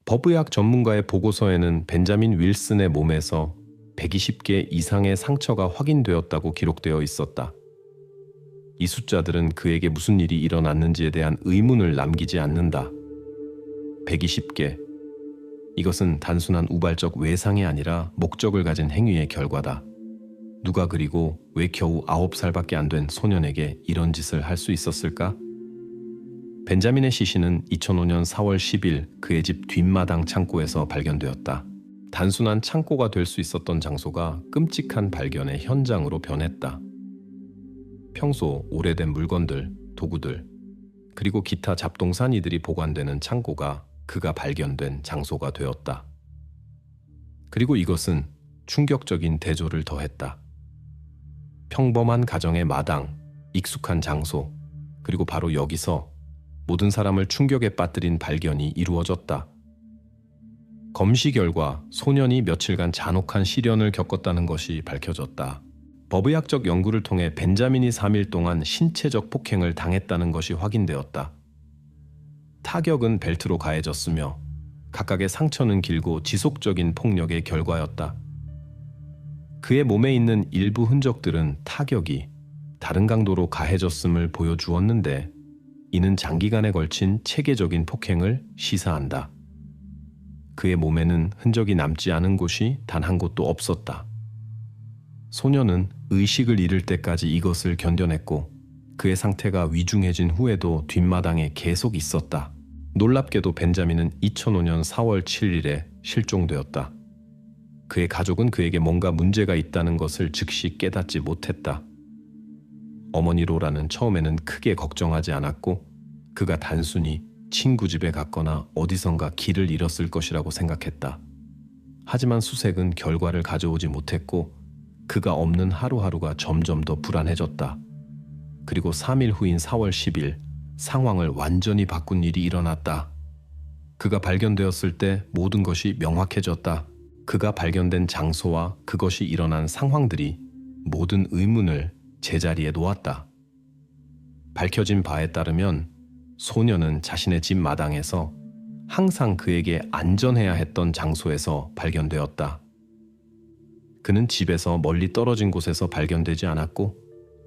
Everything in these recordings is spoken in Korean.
법의학 전문가의 보고서에는 벤자민 윌슨의 몸에서 120개 이상의 상처가 확인되었다고 기록되어 있었다. 이 숫자들은 그에게 무슨 일이 일어났는지에 대한 의문을 남기지 않는다. 120개. 이것은 단순한 우발적 외상이 아니라 목적을 가진 행위의 결과다. 누가 그리고 왜 겨우 9살밖에 안 된 소년에게 이런 짓을 할 수 있었을까? 벤자민의 시신은 2005년 4월 10일 그의 집 뒷마당 창고에서 발견되었다. 단순한 창고가 될 수 있었던 장소가 끔찍한 발견의 현장으로 변했다. 평소 오래된 물건들, 도구들, 그리고 기타 잡동사니들이 보관되는 창고가 그가 발견된 장소가 되었다. 그리고 이것은 충격적인 대조를 더했다. 평범한 가정의 마당, 익숙한 장소, 그리고 바로 여기서 모든 사람을 충격에 빠뜨린 발견이 이루어졌다. 검시 결과 소년이 며칠간 잔혹한 시련을 겪었다는 것이 밝혀졌다. 법의학적 연구를 통해 벤자민이 3일 동안 신체적 폭행을 당했다는 것이 확인되었다. 타격은 벨트로 가해졌으며 각각의 상처는 길고 지속적인 폭력의 결과였다. 그의 몸에 있는 일부 흔적들은 타격이 다른 강도로 가해졌음을 보여주었는데 이는 장기간에 걸친 체계적인 폭행을 시사한다. 그의 몸에는 흔적이 남지 않은 곳이 단 한 곳도 없었다. 소년은 의식을 잃을 때까지 이것을 견뎌냈고 그의 상태가 위중해진 후에도 뒷마당에 계속 있었다. 놀랍게도 벤자민은 2005년 4월 7일에 실종되었다. 그의 가족은 그에게 뭔가 문제가 있다는 것을 즉시 깨닫지 못했다. 어머니 로라는 처음에는 크게 걱정하지 않았고 그가 단순히 친구 집에 갔거나 어디선가 길을 잃었을 것이라고 생각했다. 하지만 수색은 결과를 가져오지 못했고 그가 없는 하루하루가 점점 더 불안해졌다. 그리고 3일 후인 4월 10일 상황을 완전히 바꾼 일이 일어났다. 그가 발견되었을 때 모든 것이 명확해졌다. 그가 발견된 장소와 그것이 일어난 상황들이 모든 의문을 제자리에 놓았다. 밝혀진 바에 따르면 소년은 자신의 집 마당에서 항상 그에게 안전해야 했던 장소에서 발견되었다. 그는 집에서 멀리 떨어진 곳에서 발견되지 않았고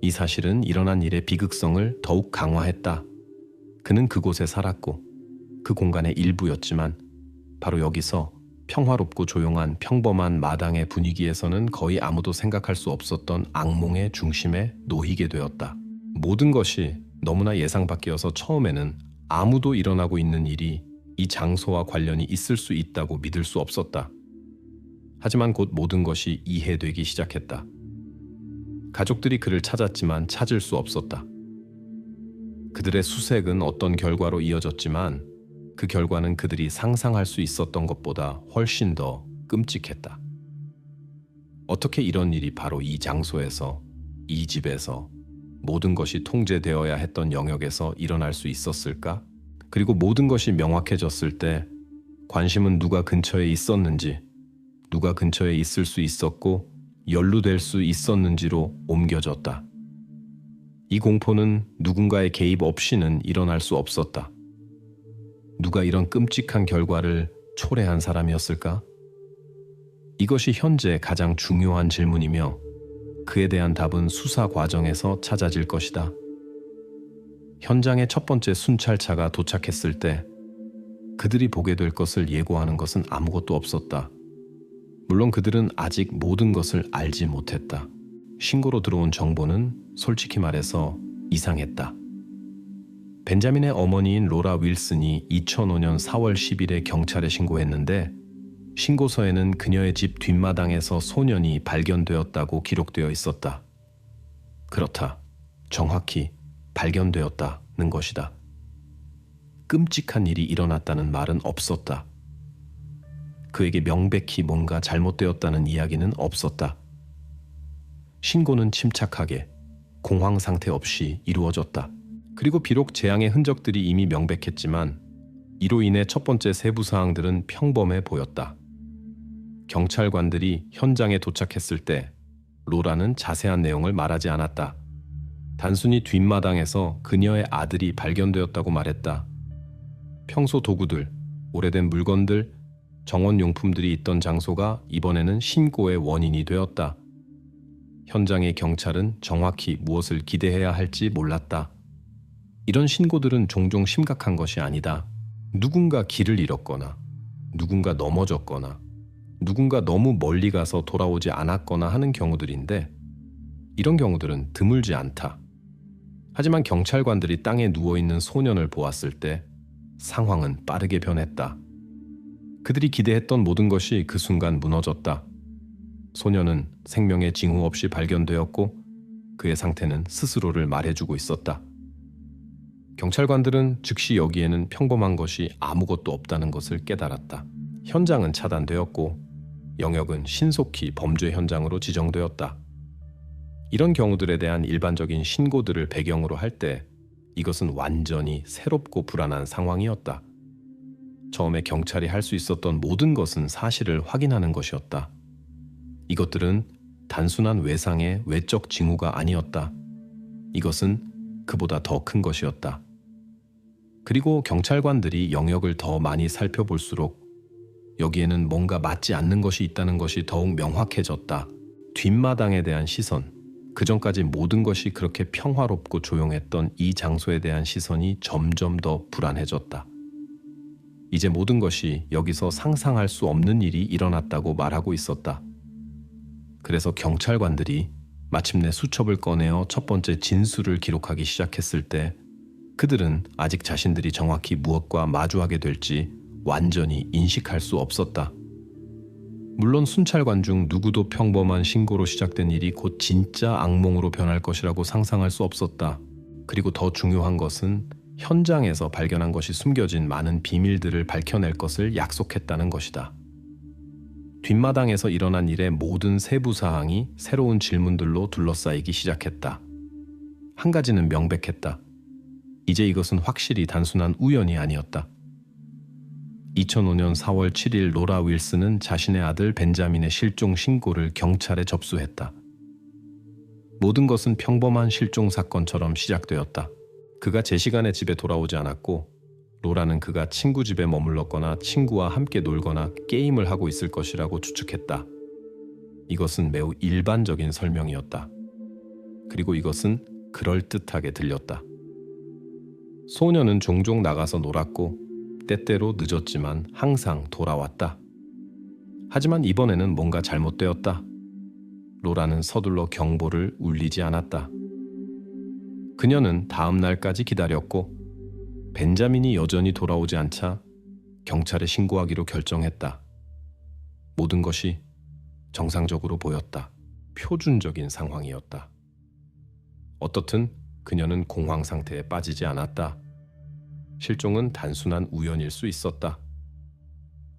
이 사실은 일어난 일의 비극성을 더욱 강화했다. 그는 그곳에 살았고 그 공간의 일부였지만 바로 여기서 평화롭고 조용한 평범한 마당의 분위기에서는 거의 아무도 생각할 수 없었던 악몽의 중심에 놓이게 되었다. 모든 것이 너무나 예상 밖이어서 처음에는 아무도 일어나고 있는 일이 이 장소와 관련이 있을 수 있다고 믿을 수 없었다. 하지만 곧 모든 것이 이해되기 시작했다. 가족들이 그를 찾았지만 찾을 수 없었다. 그들의 수색은 어떤 결과로 이어졌지만 그 결과는 그들이 상상할 수 있었던 것보다 훨씬 더 끔찍했다. 어떻게 이런 일이 바로 이 장소에서, 이 집에서, 모든 것이 통제되어야 했던 영역에서 일어날 수 있었을까? 그리고 모든 것이 명확해졌을 때 관심은 누가 근처에 있었는지, 누가 근처에 있을 수 있었고 연루될 수 있었는지로 옮겨졌다. 이 공포는 누군가의 개입 없이는 일어날 수 없었다. 누가 이런 끔찍한 결과를 초래한 사람이었을까? 이것이 현재 가장 중요한 질문이며 그에 대한 답은 수사 과정에서 찾아질 것이다. 현장의 첫 번째 순찰차가 도착했을 때 그들이 보게 될 것을 예고하는 것은 아무것도 없었다. 물론 그들은 아직 모든 것을 알지 못했다. 신고로 들어온 정보는 솔직히 말해서 이상했다. 벤자민의 어머니인 로라 윌슨이 2005년 4월 10일에 경찰에 신고했는데 신고서에는 그녀의 집 뒷마당에서 소년이 발견되었다고 기록되어 있었다. 그렇다. 정확히 발견되었다는 것이다. 끔찍한 일이 일어났다는 말은 없었다. 그에게 명백히 뭔가 잘못되었다는 이야기는 없었다. 신고는 침착하게, 공황 상태 없이 이루어졌다. 그리고 비록 재앙의 흔적들이 이미 명백했지만 이로 인해 첫 번째 세부 사항들은 평범해 보였다. 경찰관들이 현장에 도착했을 때 로라는 자세한 내용을 말하지 않았다. 단순히 뒷마당에서 그녀의 아들이 발견되었다고 말했다. 평소 도구들, 오래된 물건들, 정원용품들이 있던 장소가 이번에는 신고의 원인이 되었다. 현장의 경찰은 정확히 무엇을 기대해야 할지 몰랐다. 이런 신고들은 종종 심각한 것이 아니다. 누군가 길을 잃었거나, 누군가 넘어졌거나, 누군가 너무 멀리 가서 돌아오지 않았거나 하는 경우들인데, 이런 경우들은 드물지 않다. 하지만 경찰관들이 땅에 누워있는 소년을 보았을 때 상황은 빠르게 변했다. 그들이 기대했던 모든 것이 그 순간 무너졌다. 소년은 생명의 징후 없이 발견되었고 그의 상태는 스스로를 말해주고 있었다. 경찰관들은 즉시 여기에는 평범한 것이 아무것도 없다는 것을 깨달았다. 현장은 차단되었고 영역은 신속히 범죄 현장으로 지정되었다. 이런 경우들에 대한 일반적인 신고들을 배경으로 할 때 이것은 완전히 새롭고 불안한 상황이었다. 처음에 경찰이 할 수 있었던 모든 것은 사실을 확인하는 것이었다. 이것들은 단순한 외상의 외적 징후가 아니었다. 이것은 그보다 더 큰 것이었다. 그리고 경찰관들이 영역을 더 많이 살펴볼수록 여기에는 뭔가 맞지 않는 것이 있다는 것이 더욱 명확해졌다. 뒷마당에 대한 시선, 그전까지 모든 것이 그렇게 평화롭고 조용했던 이 장소에 대한 시선이 점점 더 불안해졌다. 이제 모든 것이 여기서 상상할 수 없는 일이 일어났다고 말하고 있었다. 그래서 경찰관들이 마침내 수첩을 꺼내어 첫 번째 진술을 기록하기 시작했을 때 그들은 아직 자신들이 정확히 무엇과 마주하게 될지 완전히 인식할 수 없었다. 물론 순찰관 중 누구도 평범한 신고로 시작된 일이 곧 진짜 악몽으로 변할 것이라고 상상할 수 없었다. 그리고 더 중요한 것은 현장에서 발견한 것이 숨겨진 많은 비밀들을 밝혀낼 것을 약속했다는 것이다. 뒷마당에서 일어난 일의 모든 세부 사항이 새로운 질문들로 둘러싸이기 시작했다. 한 가지는 명백했다. 이제 이것은 확실히 단순한 우연이 아니었다. 2005년 4월 7일 로라 윌슨은 자신의 아들 벤자민의 실종 신고를 경찰에 접수했다. 모든 것은 평범한 실종 사건처럼 시작되었다. 그가 제 시간에 집에 돌아오지 않았고 로라는 그가 친구 집에 머물렀거나 친구와 함께 놀거나 게임을 하고 있을 것이라고 추측했다. 이것은 매우 일반적인 설명이었다. 그리고 이것은 그럴듯하게 들렸다. 소녀는 종종 나가서 놀았고 때때로 늦었지만 항상 돌아왔다. 하지만 이번에는 뭔가 잘못되었다. 로라는 서둘러 경보를 울리지 않았다. 그녀는 다음 날까지 기다렸고 벤자민이 여전히 돌아오지 않자 경찰에 신고하기로 결정했다. 모든 것이 정상적으로 보였다. 표준적인 상황이었다. 어떻든 그녀는 공황 상태에 빠지지 않았다. 실종은 단순한 우연일 수 있었다.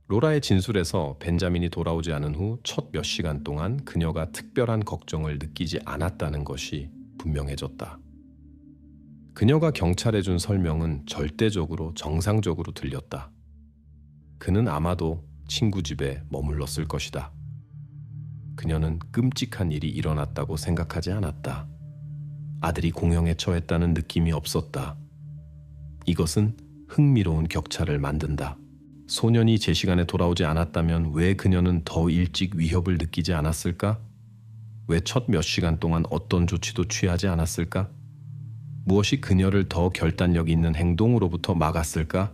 로라의 진술에서 벤자민이 돌아오지 않은 후 첫 몇 시간 동안 그녀가 특별한 걱정을 느끼지 않았다는 것이 분명해졌다. 그녀가 경찰에 준 설명은 절대적으로 정상적으로 들렸다. 그는 아마도 친구 집에 머물렀을 것이다. 그녀는 끔찍한 일이 일어났다고 생각하지 않았다. 아들이 공형에 처했다는 느낌이 없었다. 이것은 흥미로운 격차를 만든다. 소년이 제 시간에 돌아오지 않았다면 왜 그녀는 더 일찍 위협을 느끼지 않았을까? 왜 첫 몇 시간 동안 어떤 조치도 취하지 않았을까? 무엇이 그녀를 더 결단력 있는 행동으로부터 막았을까?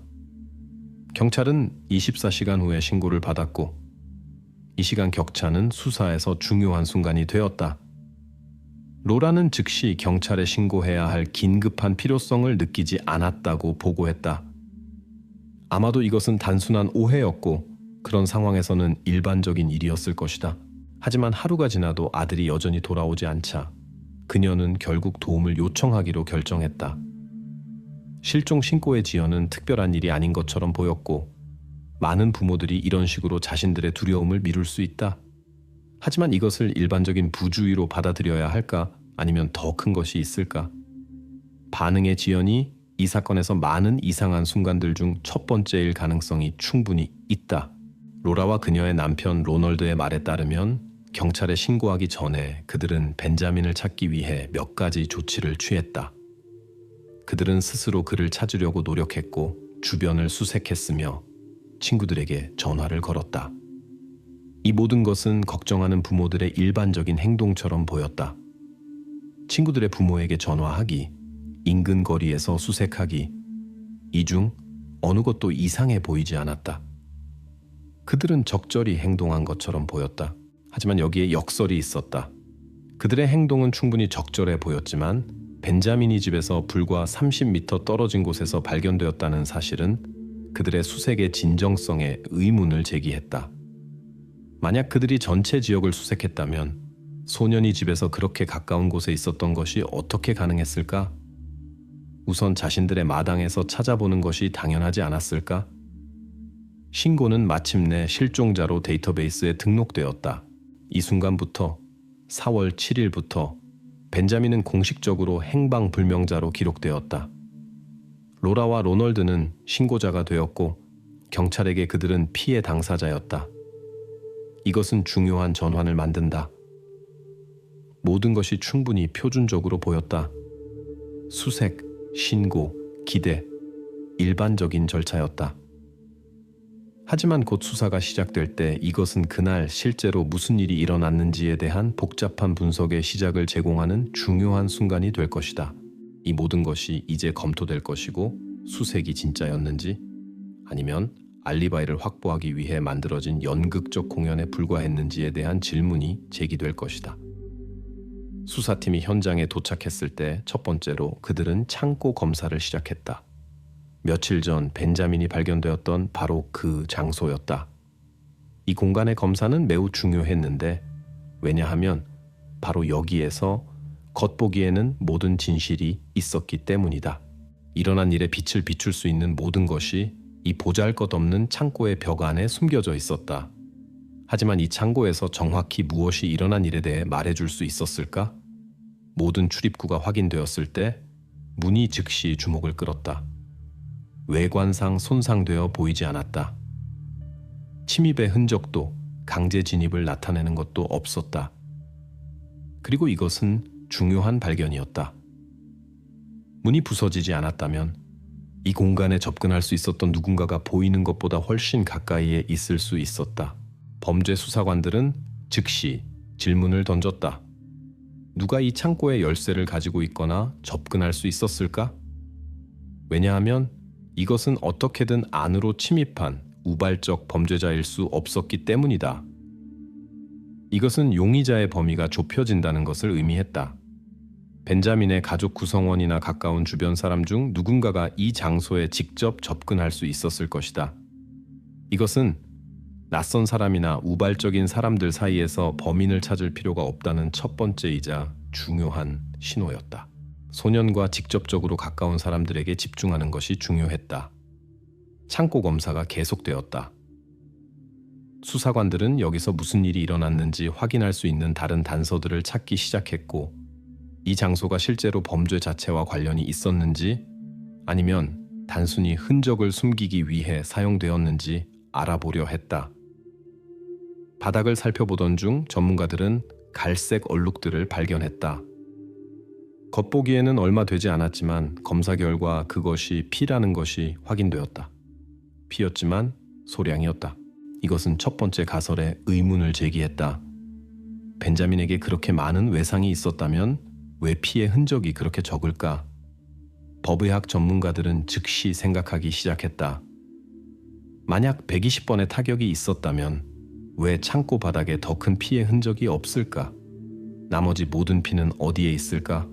경찰은 24시간 후에 신고를 받았고 이 시간 격차는 수사에서 중요한 순간이 되었다. 로라는 즉시 경찰에 신고해야 할 긴급한 필요성을 느끼지 않았다고 보고했다. 아마도 이것은 단순한 오해였고 그런 상황에서는 일반적인 일이었을 것이다. 하지만 하루가 지나도 아들이 여전히 돌아오지 않자 그녀는 결국 도움을 요청하기로 결정했다. 실종 신고의 지연은 특별한 일이 아닌 것처럼 보였고 많은 부모들이 이런 식으로 자신들의 두려움을 미룰 수 있다. 하지만 이것을 일반적인 부주의로 받아들여야 할까? 아니면 더 큰 것이 있을까? 반응의 지연이 이 사건에서 많은 이상한 순간들 중 첫 번째일 가능성이 충분히 있다. 로라와 그녀의 남편 로널드의 말에 따르면 경찰에 신고하기 전에 그들은 벤자민을 찾기 위해 몇 가지 조치를 취했다. 그들은 스스로 그를 찾으려고 노력했고 주변을 수색했으며 친구들에게 전화를 걸었다. 이 모든 것은 걱정하는 부모들의 일반적인 행동처럼 보였다. 친구들의 부모에게 전화하기, 인근 거리에서 수색하기, 이 중 어느 것도 이상해 보이지 않았다. 그들은 적절히 행동한 것처럼 보였다. 하지만 여기에 역설이 있었다. 그들의 행동은 충분히 적절해 보였지만 벤자민이 집에서 불과 30m 떨어진 곳에서 발견되었다는 사실은 그들의 수색의 진정성에 의문을 제기했다. 만약 그들이 전체 지역을 수색했다면 소년이 집에서 그렇게 가까운 곳에 있었던 것이 어떻게 가능했을까? 우선 자신들의 마당에서 찾아보는 것이 당연하지 않았을까? 신고는 마침내 실종자로 데이터베이스에 등록되었다. 이 순간부터 4월 7일부터 벤자민은 공식적으로 행방불명자로 기록되었다. 로라와 로널드는 신고자가 되었고 경찰에게 그들은 피해 당사자였다. 이것은 중요한 전환을 만든다. 모든 것이 충분히 표준적으로 보였다. 수색, 신고, 기대, 일반적인 절차였다. 하지만 곧 수사가 시작될 때 이것은 그날 실제로 무슨 일이 일어났는지에 대한 복잡한 분석의 시작을 제공하는 중요한 순간이 될 것이다. 이 모든 것이 이제 검토될 것이고 수색이 진짜였는지 아니면 알리바이를 확보하기 위해 만들어진 연극적 공연에 불과했는지에 대한 질문이 제기될 것이다. 수사팀이 현장에 도착했을 때 첫 번째로 그들은 창고 검사를 시작했다. 며칠 전 벤자민이 발견되었던 바로 그 장소였다. 이 공간의 검사는 매우 중요했는데 왜냐하면 바로 여기에서 겉보기에는 모든 진실이 있었기 때문이다. 일어난 일에 빛을 비출 수 있는 모든 것이 이 보잘것없는 창고의 벽 안에 숨겨져 있었다. 하지만 이 창고에서 정확히 무엇이 일어난 일에 대해 말해줄 수 있었을까? 모든 출입구가 확인되었을 때 문이 즉시 주목을 끌었다. 외관상 손상되어 보이지 않았다. 침입의 흔적도 강제 진입을 나타내는 것도 없었다. 그리고 이것은 중요한 발견이었다. 문이 부서지지 않았다면 이 공간에 접근할 수 있었던 누군가가 보이는 것보다 훨씬 가까이에 있을 수 있었다. 범죄 수사관들은 즉시 질문을 던졌다. 누가 이 창고의 열쇠를 가지고 있거나 접근할 수 있었을까? 왜냐하면 이것은 어떻게든 안으로 침입한 우발적 범죄자일 수 없었기 때문이다. 이것은 용의자의 범위가 좁혀진다는 것을 의미했다. 벤자민의 가족 구성원이나 가까운 주변 사람 중 누군가가 이 장소에 직접 접근할 수 있었을 것이다. 이것은 낯선 사람이나 우발적인 사람들 사이에서 범인을 찾을 필요가 없다는 첫 번째이자 중요한 신호였다. 소년과 직접적으로 가까운 사람들에게 집중하는 것이 중요했다. 창고 검사가 계속되었다. 수사관들은 여기서 무슨 일이 일어났는지 확인할 수 있는 다른 단서들을 찾기 시작했고 이 장소가 실제로 범죄 자체와 관련이 있었는지 아니면 단순히 흔적을 숨기기 위해 사용되었는지 알아보려 했다. 바닥을 살펴보던 중 전문가들은 갈색 얼룩들을 발견했다. 겉보기에는 얼마 되지 않았지만 검사 결과 그것이 피라는 것이 확인되었다. 피였지만 소량이었다. 이것은 첫 번째 가설에 의문을 제기했다. 벤자민에게 그렇게 많은 외상이 있었다면 왜 피의 흔적이 그렇게 적을까? 법의학 전문가들은 즉시 생각하기 시작했다. 만약 120번의 타격이 있었다면 왜 창고 바닥에 더 큰 피의 흔적이 없을까? 나머지 모든 피는 어디에 있을까?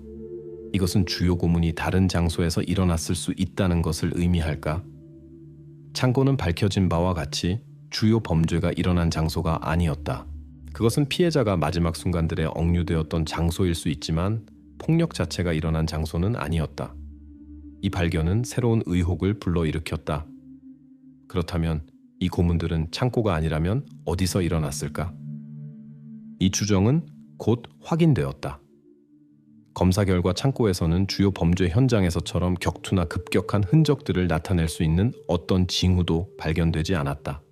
이것은 주요 고문이 다른 장소에서 일어났을 수 있다는 것을 의미할까? 창고는 밝혀진 바와 같이 주요 범죄가 일어난 장소가 아니었다. 그것은 피해자가 마지막 순간들에 억류되었던 장소일 수 있지만 폭력 자체가 일어난 장소는 아니었다. 이 발견은 새로운 의혹을 불러일으켰다. 그렇다면 이 고문들은 창고가 아니라면 어디서 일어났을까? 이 추정은 곧 확인되었다. 검사 결과 창고에서는 주요 범죄 현장에서처럼 격투나 급격한 흔적들을 나타낼 수 있는 어떤 징후도 발견되지 않았다.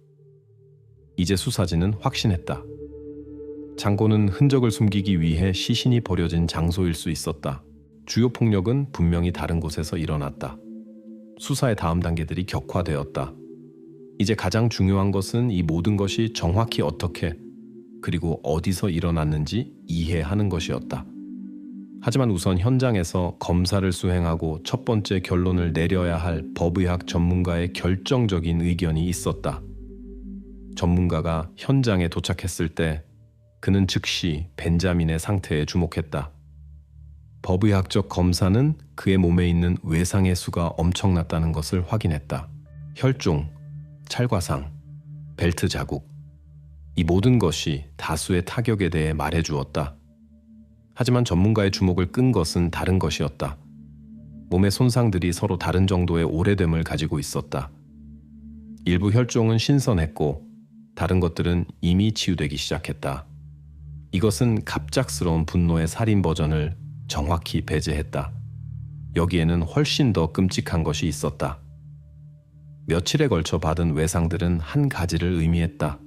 이제 수사진은 확신했다. 창고는 흔적을 숨기기 위해 시신이 버려진 장소일 수 있었다. 주요 폭력은 분명히 다른 곳에서 일어났다. 수사의 다음 단계들이 격화되었다. 이제 가장 중요한 것은 이 모든 것이 정확히 어떻게 그리고 어디서 일어났는지 이해하는 것이었다. 하지만 우선 현장에서 검사를 수행하고 첫 번째 결론을 내려야 할 법의학 전문가의 결정적인 의견이 있었다. 전문가가 현장에 도착했을 때 그는 즉시 벤자민의 상태에 주목했다. 법의학적 검사는 그의 몸에 있는 외상의 수가 엄청났다는 것을 확인했다. 혈종, 찰과상, 벨트 자국, 이 모든 것이 다수의 타격에 대해 말해주었다. 하지만 전문가의 주목을 끈 것은 다른 것이었다. 몸의 손상들이 서로 다른 정도의 오래됨을 가지고 있었다. 일부 혈종은 신선했고 다른 것들은 이미 치유되기 시작했다. 이것은 갑작스러운 분노의 살인 버전을 정확히 배제했다. 여기에는 훨씬 더 끔찍한 것이 있었다. 며칠에 걸쳐 받은 외상들은 한 가지를 의미했다.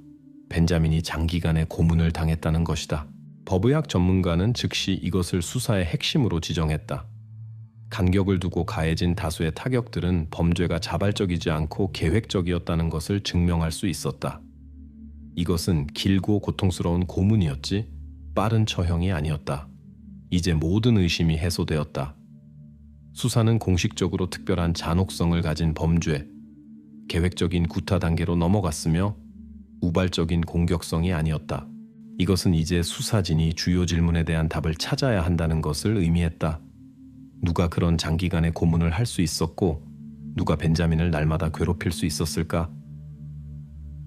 벤자민이 장기간의 고문을 당했다는 것이다. 법의학 전문가는 즉시 이것을 수사의 핵심으로 지정했다. 간격을 두고 가해진 다수의 타격들은 범죄가 자발적이지 않고 계획적이었다는 것을 증명할 수 있었다. 이것은 길고 고통스러운 고문이었지 빠른 처형이 아니었다. 이제 모든 의심이 해소되었다. 수사는 공식적으로 특별한 잔혹성을 가진 범죄, 계획적인 구타 단계로 넘어갔으며 우발적인 공격성이 아니었다. 이것은 이제 수사진이 주요 질문에 대한 답을 찾아야 한다는 것을 의미했다. 누가 그런 장기간의 고문을 할 수 있었고 누가 벤자민을 날마다 괴롭힐 수 있었을까?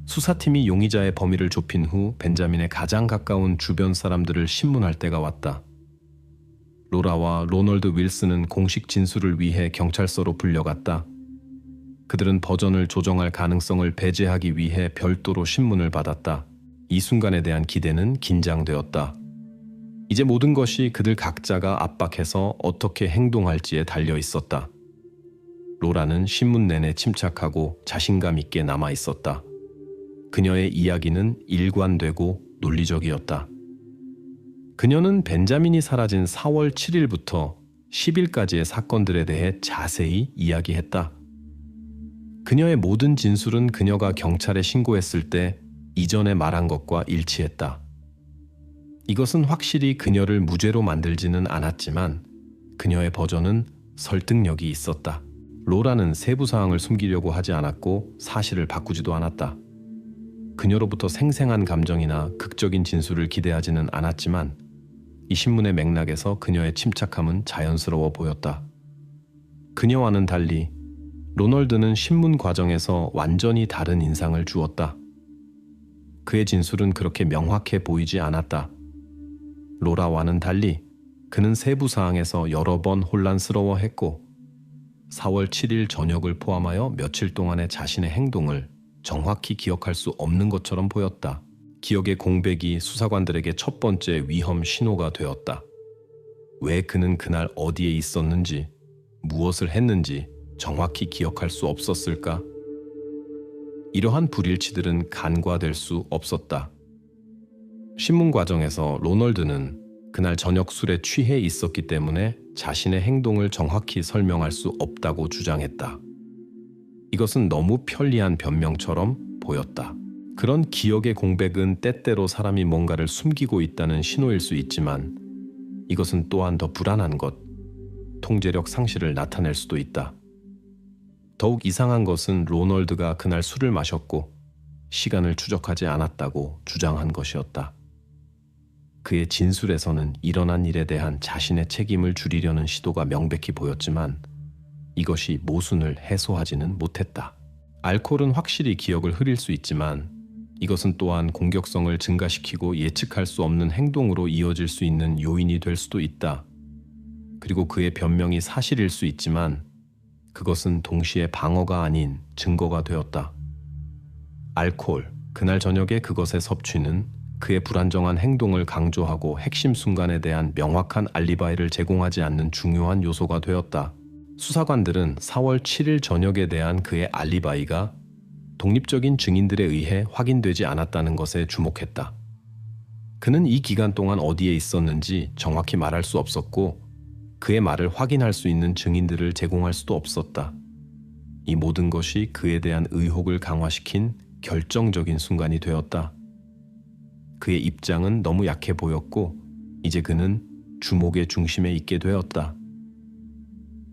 수사팀이 용의자의 범위를 좁힌 후 벤자민의 가장 가까운 주변 사람들을 신문할 때가 왔다. 로라와 로널드 윌슨은 공식 진술을 위해 경찰서로 불려갔다. 그들은 버전을 조정할 가능성을 배제하기 위해 별도로 신문을 받았다. 이 순간에 대한 기대는 긴장되었다. 이제 모든 것이 그들 각자가 압박해서 어떻게 행동할지에 달려 있었다. 로라는 신문 내내 침착하고 자신감 있게 남아 있었다. 그녀의 이야기는 일관되고 논리적이었다. 그녀는 벤자민이 사라진 4월 7일부터 10일까지의 사건들에 대해 자세히 이야기했다. 그녀의 모든 진술은 그녀가 경찰에 신고했을 때 이전에 말한 것과 일치했다. 이것은 확실히 그녀를 무죄로 만들지는 않았지만 그녀의 버전은 설득력이 있었다. 로라는 세부 사항을 숨기려고 하지 않았고 사실을 바꾸지도 않았다. 그녀로부터 생생한 감정이나 극적인 진술을 기대하지는 않았지만 이 신문의 맥락에서 그녀의 침착함은 자연스러워 보였다. 그녀와는 달리 로널드는 신문 과정에서 완전히 다른 인상을 주었다. 그의 진술은 그렇게 명확해 보이지 않았다. 로라와는 달리 그는 세부 사항에서 여러 번 혼란스러워했고 4월 7일 저녁을 포함하여 며칠 동안의 자신의 행동을 정확히 기억할 수 없는 것처럼 보였다. 기억의 공백이 수사관들에게 첫 번째 위험 신호가 되었다. 왜 그는 그날 어디에 있었는지, 무엇을 했는지 정확히 기억할 수 없었을까? 이러한 불일치들은 간과될 수 없었다. 신문 과정에서 로널드는 그날 저녁 술에 취해 있었기 때문에 자신의 행동을 정확히 설명할 수 없다고 주장했다. 이것은 너무 편리한 변명처럼 보였다. 그런 기억의 공백은 때때로 사람이 뭔가를 숨기고 있다는 신호일 수 있지만 이것은 또한 더 불안한 것, 통제력 상실을 나타낼 수도 있다. 더욱 이상한 것은 로널드가 그날 술을 마셨고 시간을 추적하지 않았다고 주장한 것이었다. 그의 진술에서는 일어난 일에 대한 자신의 책임을 줄이려는 시도가 명백히 보였지만 이것이 모순을 해소하지는 못했다. 알코올은 확실히 기억을 흐릴 수 있지만 이것은 또한 공격성을 증가시키고 예측할 수 없는 행동으로 이어질 수 있는 요인이 될 수도 있다. 그리고 그의 변명이 사실일 수 있지만 그것은 동시에 방어가 아닌 증거가 되었다. 알코올, 그날 저녁에 그것의 섭취는 그의 불안정한 행동을 강조하고 핵심 순간에 대한 명확한 알리바이를 제공하지 않는 중요한 요소가 되었다. 수사관들은 4월 7일 저녁에 대한 그의 알리바이가 독립적인 증인들에 의해 확인되지 않았다는 것에 주목했다. 그는 이 기간 동안 어디에 있었는지 정확히 말할 수 없었고 그의 말을 확인할 수 있는 증인들을 제공할 수도 없었다. 이 모든 것이 그에 대한 의혹을 강화시킨 결정적인 순간이 되었다. 그의 입장은 너무 약해 보였고 이제 그는 주목의 중심에 있게 되었다.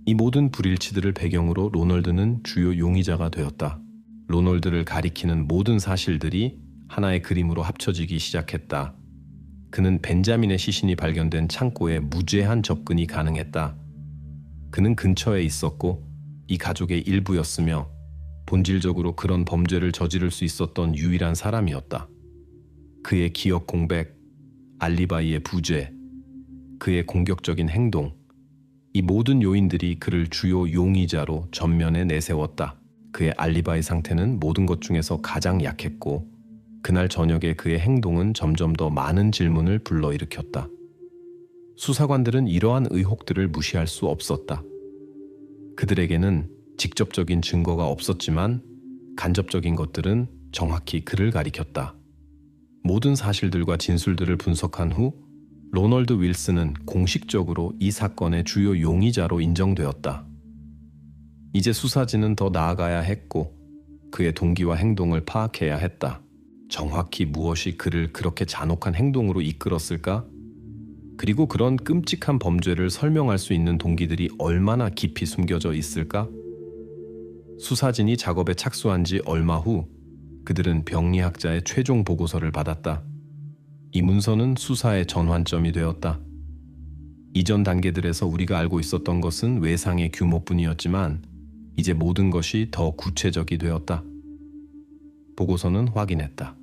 이 모든 불일치들을 배경으로 로널드는 주요 용의자가 되었다. 로널드를 가리키는 모든 사실들이 하나의 그림으로 합쳐지기 시작했다. 그는 벤자민의 시신이 발견된 창고에 무제한 접근이 가능했다. 그는 근처에 있었고 이 가족의 일부였으며 본질적으로 그런 범죄를 저지를 수 있었던 유일한 사람이었다. 그의 기억 공백, 알리바이의 부재, 그의 공격적인 행동, 이 모든 요인들이 그를 주요 용의자로 전면에 내세웠다. 그의 알리바이 상태는 모든 것 중에서 가장 약했고 그날 저녁에 그의 행동은 점점 더 많은 질문을 불러일으켰다. 수사관들은 이러한 의혹들을 무시할 수 없었다. 그들에게는 직접적인 증거가 없었지만 간접적인 것들은 정확히 그를 가리켰다. 모든 사실들과 진술들을 분석한 후 로널드 윌슨은 공식적으로 이 사건의 주요 용의자로 인정되었다. 이제 수사진은 더 나아가야 했고 그의 동기와 행동을 파악해야 했다. 정확히 무엇이 그를 그렇게 잔혹한 행동으로 이끌었을까? 그리고 그런 끔찍한 범죄를 설명할 수 있는 동기들이 얼마나 깊이 숨겨져 있을까? 수사진이 작업에 착수한 지 얼마 후 그들은 병리학자의 최종 보고서를 받았다. 이 문서는 수사의 전환점이 되었다. 이전 단계들에서 우리가 알고 있었던 것은 외상의 규모뿐이었지만 이제 모든 것이 더 구체적이 되었다. 보고서는 확인했다.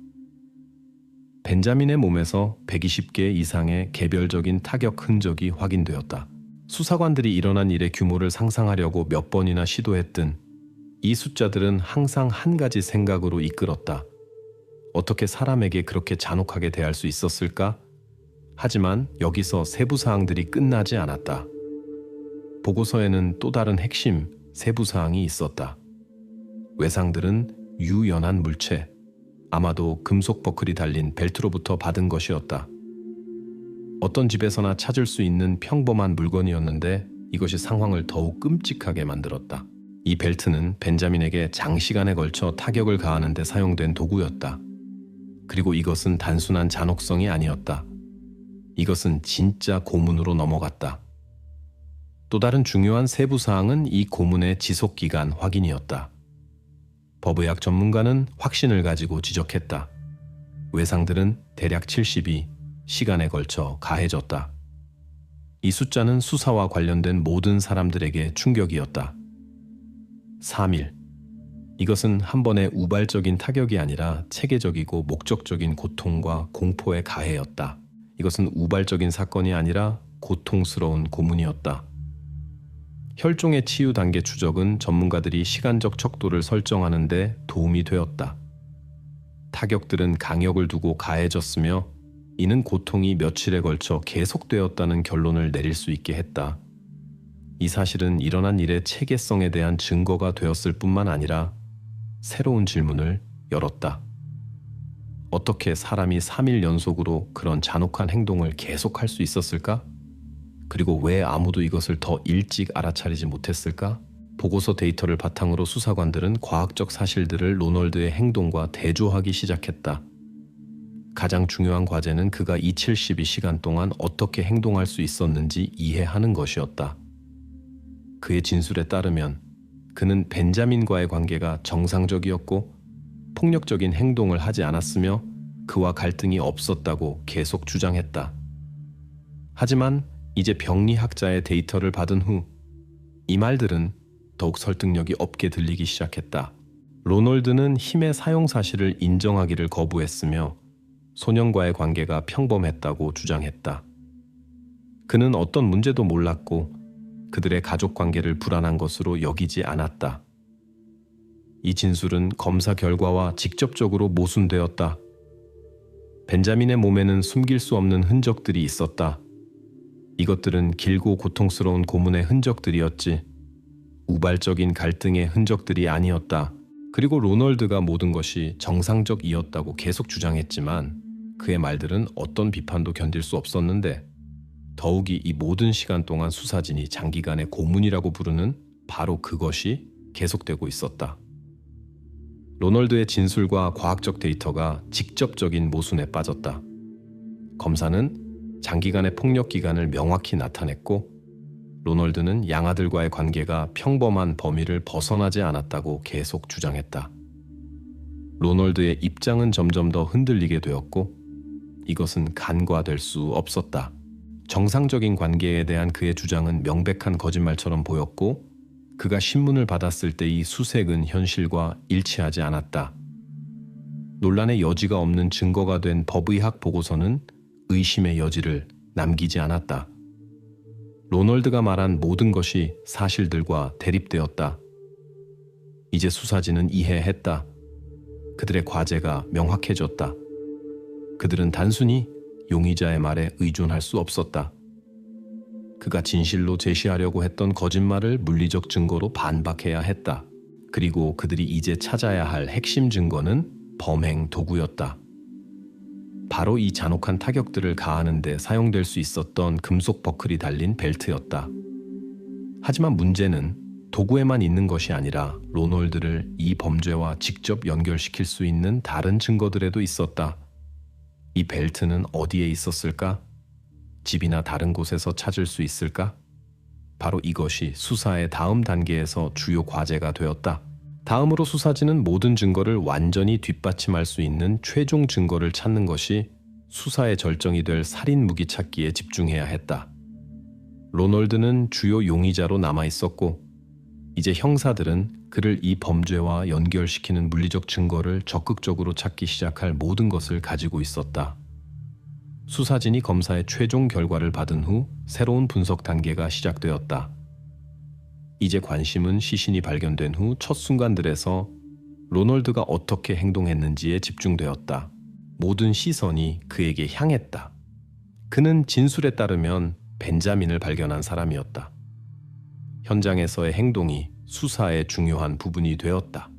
벤자민의 몸에서 120개 이상의 개별적인 타격 흔적이 확인되었다. 수사관들이 일어난 일의 규모를 상상하려고 몇 번이나 시도했든 이 숫자들은 항상 한 가지 생각으로 이끌었다. 어떻게 사람에게 그렇게 잔혹하게 대할 수 있었을까? 하지만 여기서 세부 사항들이 끝나지 않았다. 보고서에는 또 다른 핵심 세부 사항이 있었다. 외상들은 유연한 물체, 아마도 금속 버클이 달린 벨트로부터 받은 것이었다. 어떤 집에서나 찾을 수 있는 평범한 물건이었는데 이것이 상황을 더욱 끔찍하게 만들었다. 이 벨트는 벤자민에게 장시간에 걸쳐 타격을 가하는 데 사용된 도구였다. 그리고 이것은 단순한 잔혹성이 아니었다. 이것은 진짜 고문으로 넘어갔다. 또 다른 중요한 세부 사항은 이 고문의 지속기간 확인이었다. 법의학 전문가는 확신을 가지고 지적했다. 외상들은 대략 70이 시간에 걸쳐 가해졌다. 이 숫자는 수사와 관련된 모든 사람들에게 충격이었다. 3일. 이것은 한 번의 우발적인 타격이 아니라 체계적이고 목적적인 고통과 공포의 가해였다. 이것은 우발적인 사건이 아니라 고통스러운 고문이었다. 혈종의 치유 단계 추적은 전문가들이 시간적 척도를 설정하는 데 도움이 되었다. 타격들은 강역을 두고 가해졌으며 이는 고통이 며칠에 걸쳐 계속되었다는 결론을 내릴 수 있게 했다. 이 사실은 일어난 일의 체계성에 대한 증거가 되었을 뿐만 아니라 새로운 질문을 열었다. 어떻게 사람이 3일 연속으로 그런 잔혹한 행동을 계속할 수 있었을까? 그리고 왜 아무도 이것을 더 일찍 알아차리지 못했을까? 보고서 데이터를 바탕으로 수사관들은 과학적 사실들을 로널드의 행동과 대조하기 시작했다. 가장 중요한 과제는 그가 이 72시간 동안 어떻게 행동할 수 있었는지 이해하는 것이었다. 그의 진술에 따르면 그는 벤자민과의 관계가 정상적이었고 폭력적인 행동을 하지 않았으며 그와 갈등이 없었다고 계속 주장했다. 하지만 이제 병리학자의 데이터를 받은 후 이 말들은 더욱 설득력이 없게 들리기 시작했다. 로널드는 힘의 사용 사실을 인정하기를 거부했으며 소년과의 관계가 평범했다고 주장했다. 그는 어떤 문제도 몰랐고 그들의 가족 관계를 불안한 것으로 여기지 않았다. 이 진술은 검사 결과와 직접적으로 모순되었다. 벤자민의 몸에는 숨길 수 없는 흔적들이 있었다. 이것들은 길고 고통스러운 고문의 흔적들이었지 우발적인 갈등의 흔적들이 아니었다. 그리고 로널드가 모든 것이 정상적이었다고 계속 주장했지만 그의 말들은 어떤 비판도 견딜 수 없었는데 더욱이 이 모든 시간 동안 수사진이 장기간의 고문이라고 부르는 바로 그것이 계속되고 있었다. 로널드의 진술과 과학적 데이터가 직접적인 모순에 빠졌다. 검사는 장기간의 폭력 기간을 명확히 나타냈고, 로널드는 양아들과의 관계가 평범한 범위를 벗어나지 않았다고 계속 주장했다. 로널드의 입장은 점점 더 흔들리게 되었고, 이것은 간과될 수 없었다. 정상적인 관계에 대한 그의 주장은 명백한 거짓말처럼 보였고, 그가 신문을 받았을 때의 수색은 현실과 일치하지 않았다. 논란의 여지가 없는 증거가 된 법의학 보고서는 의심의 여지를 남기지 않았다. 로널드가 말한 모든 것이 사실들과 대립되었다. 이제 수사진은 이해했다. 그들의 과제가 명확해졌다. 그들은 단순히 용의자의 말에 의존할 수 없었다. 그가 진실로 제시하려고 했던 거짓말을 물리적 증거로 반박해야 했다. 그리고 그들이 이제 찾아야 할 핵심 증거는 범행 도구였다. 바로 이 잔혹한 타격들을 가하는 데 사용될 수 있었던 금속 버클이 달린 벨트였다. 하지만 문제는 도구에만 있는 것이 아니라 로널드를 이 범죄와 직접 연결시킬 수 있는 다른 증거들에도 있었다. 이 벨트는 어디에 있었을까? 집이나 다른 곳에서 찾을 수 있을까? 바로 이것이 수사의 다음 단계에서 주요 과제가 되었다. 다음으로 수사진은 모든 증거를 완전히 뒷받침할 수 있는 최종 증거를 찾는 것이 수사의 절정이 될 살인 무기 찾기에 집중해야 했다. 로널드는 주요 용의자로 남아 있었고, 이제 형사들은 그를 이 범죄와 연결시키는 물리적 증거를 적극적으로 찾기 시작할 모든 것을 가지고 있었다. 수사진이 검사의 최종 결과를 받은 후 새로운 분석 단계가 시작되었다. 이제 관심은 시신이 발견된 후 첫 순간들에서 로널드가 어떻게 행동했는지에 집중되었다. 모든 시선이 그에게 향했다. 그는 진술에 따르면 벤자민을 발견한 사람이었다. 현장에서의 행동이 수사의 중요한 부분이 되었다.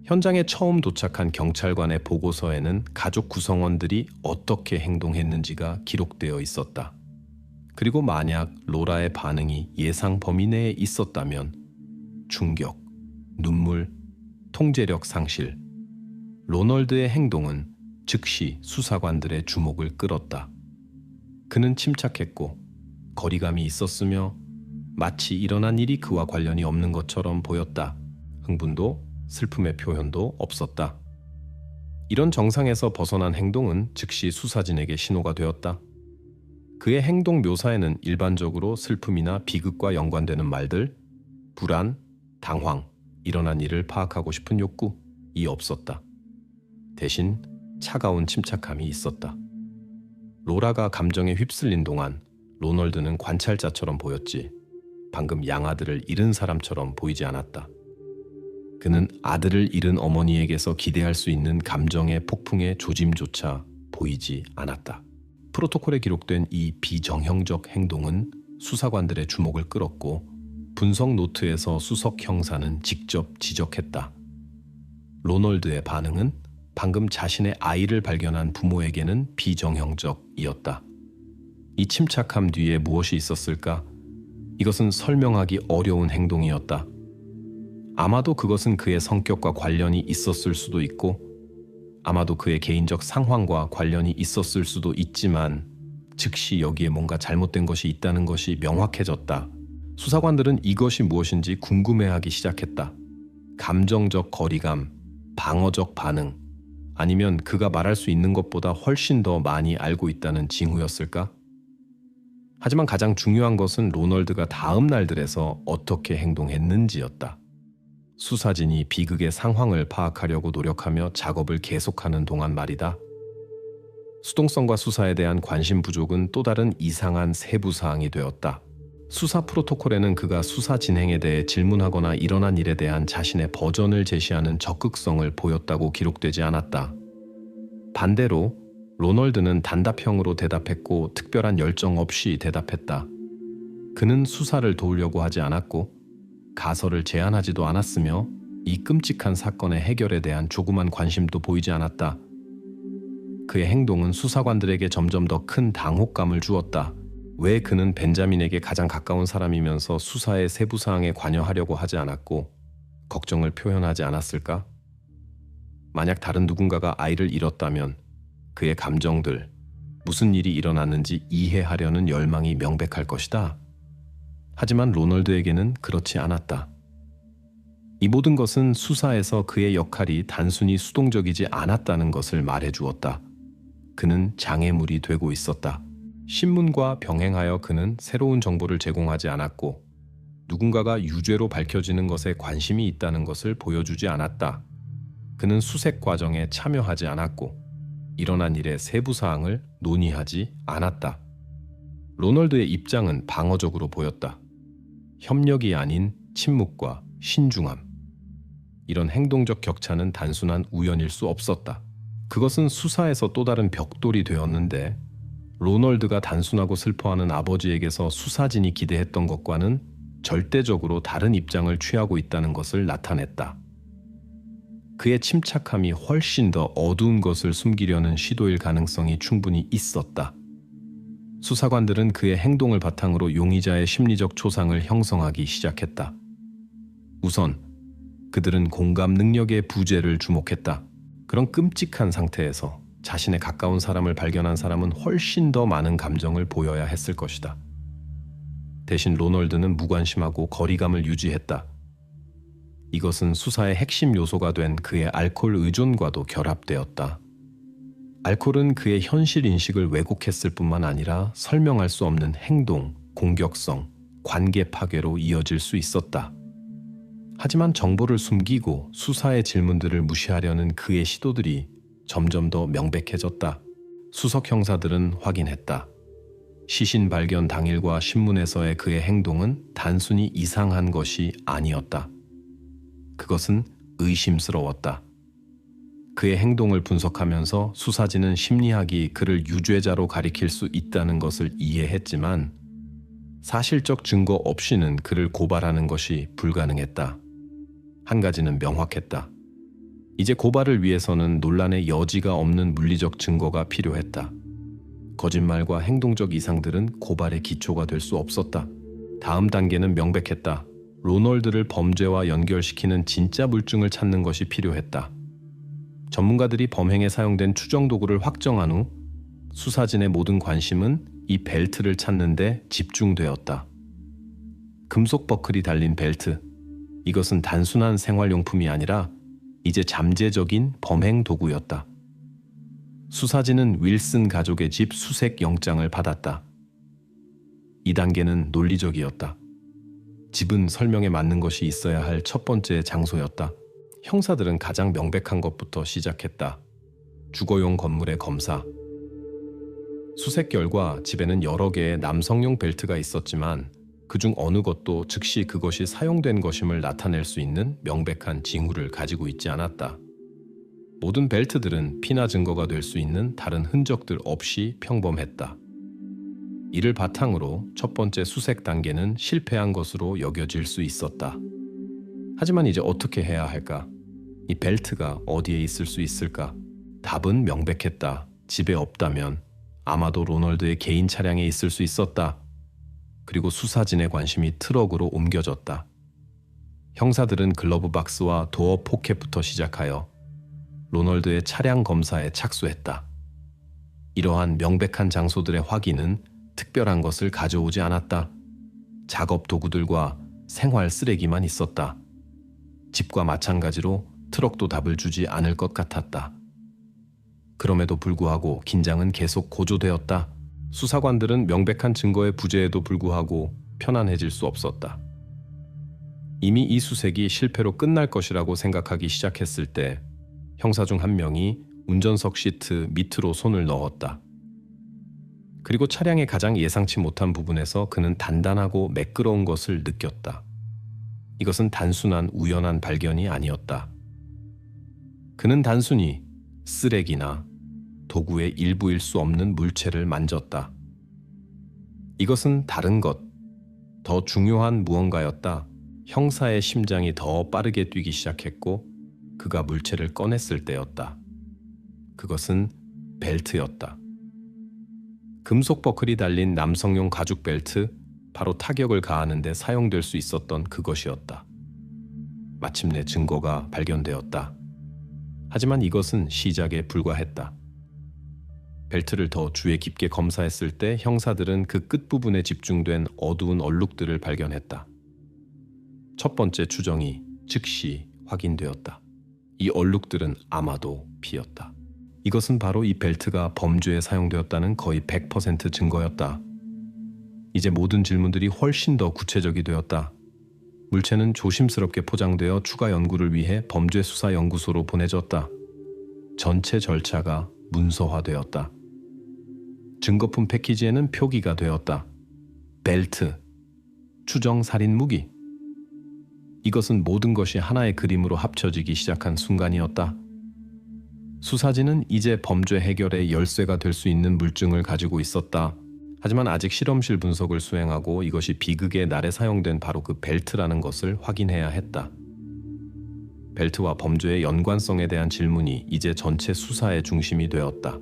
현장에 처음 도착한 경찰관의 보고서에는 가족 구성원들이 어떻게 행동했는지가 기록되어 있었다. 그리고 만약 로라의 반응이 예상 범위 내에 있었다면 충격, 눈물, 통제력 상실, 로널드의 행동은 즉시 수사관들의 주목을 끌었다. 그는 침착했고 거리감이 있었으며 마치 일어난 일이 그와 관련이 없는 것처럼 보였다. 흥분도 슬픔의 표현도 없었다. 이런 정상에서 벗어난 행동은 즉시 수사진에게 신호가 되었다. 그의 행동 묘사에는 일반적으로 슬픔이나 비극과 연관되는 말들, 불안, 당황, 일어난 일을 파악하고 싶은 욕구이 없었다. 대신 차가운 침착함이 있었다. 로라가 감정에 휩쓸린 동안 로널드는 관찰자처럼 보였지, 방금 양아들을 잃은 사람처럼 보이지 않았다. 그는 아들을 잃은 어머니에게서 기대할 수 있는 감정의 폭풍의 조짐조차 보이지 않았다. 프로토콜에 기록된 이 비정형적 행동은 수사관들의 주목을 끌었고, 분석 노트에서 수석 형사는 직접 지적했다. 로널드의 반응은 방금 자신의 아이를 발견한 부모에게는 비정형적이었다. 이 침착함 뒤에 무엇이 있었을까? 이것은 설명하기 어려운 행동이었다. 아마도 그것은 그의 성격과 관련이 있었을 수도 있고, 아마도 그의 개인적 상황과 관련이 있었을 수도 있지만, 즉시 여기에 뭔가 잘못된 것이 있다는 것이 명확해졌다. 수사관들은 이것이 무엇인지 궁금해하기 시작했다. 감정적 거리감, 방어적 반응, 아니면 그가 말할 수 있는 것보다 훨씬 더 많이 알고 있다는 징후였을까? 하지만 가장 중요한 것은 로널드가 다음 날들에서 어떻게 행동했는지였다. 수사진이 비극의 상황을 파악하려고 노력하며 작업을 계속하는 동안 말이다. 수동성과 수사에 대한 관심 부족은 또 다른 이상한 세부 사항이 되었다. 수사 프로토콜에는 그가 수사 진행에 대해 질문하거나 일어난 일에 대한 자신의 버전을 제시하는 적극성을 보였다고 기록되지 않았다. 반대로 로널드는 단답형으로 대답했고 특별한 열정 없이 대답했다. 그는 수사를 도우려고 하지 않았고 가설을 제안하지도 않았으며 이 끔찍한 사건의 해결에 대한 조그만 관심도 보이지 않았다. 그의 행동은 수사관들에게 점점 더 큰 당혹감을 주었다. 왜 그는 벤자민에게 가장 가까운 사람이면서 수사의 세부 사항에 관여하려고 하지 않았고 걱정을 표현하지 않았을까? 만약 다른 누군가가 아이를 잃었다면 그의 감정들, 무슨 일이 일어났는지 이해하려는 열망이 명백할 것이다. 하지만 로널드에게는 그렇지 않았다. 이 모든 것은 수사에서 그의 역할이 단순히 수동적이지 않았다는 것을 말해주었다. 그는 장애물이 되고 있었다. 신문과 병행하여 그는 새로운 정보를 제공하지 않았고 누군가가 유죄로 밝혀지는 것에 관심이 있다는 것을 보여주지 않았다. 그는 수색 과정에 참여하지 않았고 일어난 일의 세부 사항을 논의하지 않았다. 로널드의 입장은 방어적으로 보였다. 협력이 아닌 침묵과 신중함. 이런 행동적 격차는 단순한 우연일 수 없었다. 그것은 수사에서 또 다른 벽돌이 되었는데 로널드가 단순하고 슬퍼하는 아버지에게서 수사진이 기대했던 것과는 절대적으로 다른 입장을 취하고 있다는 것을 나타냈다. 그의 침착함이 훨씬 더 어두운 것을 숨기려는 시도일 가능성이 충분히 있었다. 수사관들은 그의 행동을 바탕으로 용의자의 심리적 초상을 형성하기 시작했다. 우선 그들은 공감 능력의 부재를 주목했다. 그런 끔찍한 상태에서 자신의 가까운 사람을 발견한 사람은 훨씬 더 많은 감정을 보여야 했을 것이다. 대신 로널드는 무관심하고 거리감을 유지했다. 이것은 수사의 핵심 요소가 된 그의 알코올 의존과도 결합되었다. 알코올은 그의 현실 인식을 왜곡했을 뿐만 아니라 설명할 수 없는 행동, 공격성, 관계 파괴로 이어질 수 있었다. 하지만 정보를 숨기고 수사의 질문들을 무시하려는 그의 시도들이 점점 더 명백해졌다. 수석 형사들은 확인했다. 시신 발견 당일과 신문에서의 그의 행동은 단순히 이상한 것이 아니었다. 그것은 의심스러웠다. 그의 행동을 분석하면서 수사진은 심리학이 그를 유죄자로 가리킬 수 있다는 것을 이해했지만 사실적 증거 없이는 그를 고발하는 것이 불가능했다. 한 가지는 명확했다. 이제 고발을 위해서는 논란의 여지가 없는 물리적 증거가 필요했다. 거짓말과 행동적 이상들은 고발의 기초가 될 수 없었다. 다음 단계는 명백했다. 로널드를 범죄와 연결시키는 진짜 물증을 찾는 것이 필요했다. 전문가들이 범행에 사용된 추정 도구를 확정한 후 수사진의 모든 관심은 이 벨트를 찾는 데 집중되었다. 금속 버클이 달린 벨트. 이것은 단순한 생활용품이 아니라 이제 잠재적인 범행 도구였다. 수사진은 윌슨 가족의 집 수색 영장을 받았다. 이 단계는 논리적이었다. 집은 설명에 맞는 것이 있어야 할 첫 번째 장소였다. 형사들은 가장 명백한 것부터 시작했다. 주거용 건물의 검사. 수색 결과 집에는 여러 개의 남성용 벨트가 있었지만 그중 어느 것도 즉시 그것이 사용된 것임을 나타낼 수 있는 명백한 징후를 가지고 있지 않았다. 모든 벨트들은 피나 증거가 될 수 있는 다른 흔적들 없이 평범했다. 이를 바탕으로 첫 번째 수색 단계는 실패한 것으로 여겨질 수 있었다. 하지만 이제 어떻게 해야 할까? 이 벨트가 어디에 있을 수 있을까? 답은 명백했다. 집에 없다면 아마도 로널드의 개인 차량에 있을 수 있었다. 그리고 수사진의 관심이 트럭으로 옮겨졌다. 형사들은 글러브 박스와 도어 포켓부터 시작하여 로널드의 차량 검사에 착수했다. 이러한 명백한 장소들의 확인은 특별한 것을 가져오지 않았다. 작업 도구들과 생활 쓰레기만 있었다. 집과 마찬가지로 트럭도 답을 주지 않을 것 같았다. 그럼에도 불구하고 긴장은 계속 고조되었다. 수사관들은 명백한 증거의 부재에도 불구하고 편안해질 수 없었다. 이미 이 수색이 실패로 끝날 것이라고 생각하기 시작했을 때 형사 중 한 명이 운전석 시트 밑으로 손을 넣었다. 그리고 차량의 가장 예상치 못한 부분에서 그는 단단하고 매끄러운 것을 느꼈다. 이것은 단순한 우연한 발견이 아니었다. 그는 단순히 쓰레기나 도구의 일부일 수 없는 물체를 만졌다. 이것은 다른 것, 더 중요한 무언가였다. 형사의 심장이 더 빠르게 뛰기 시작했고 그가 물체를 꺼냈을 때였다. 그것은 벨트였다. 금속 버클이 달린 남성용 가죽 벨트, 바로 타격을 가하는 데 사용될 수 있었던 그것이었다. 마침내 증거가 발견되었다. 하지만 이것은 시작에 불과했다. 벨트를 더 주의 깊게 검사했을 때 형사들은 그 끝부분에 집중된 어두운 얼룩들을 발견했다. 첫 번째 추정이 즉시 확인되었다. 이 얼룩들은 아마도 피였다. 이것은 바로 이 벨트가 범죄에 사용되었다는 거의 100% 증거였다. 이제 모든 질문들이 훨씬 더 구체적이 되었다. 물체는 조심스럽게 포장되어 추가 연구를 위해 범죄수사연구소로 보내졌다. 전체 절차가 문서화되었다. 증거품 패키지에는 표기가 되었다. 벨트, 추정 살인 무기. 이것은 모든 것이 하나의 그림으로 합쳐지기 시작한 순간이었다. 수사진은 이제 범죄 해결의 열쇠가 될 수 있는 물증을 가지고 있었다. 하지만 아직 실험실 분석을 수행하고 이것이 비극의 날에 사용된 바로 그 벨트라는 것을 확인해야 했다. 벨트와 범죄의 연관성에 대한 질문이 이제 전체 수사의 중심이 되었다.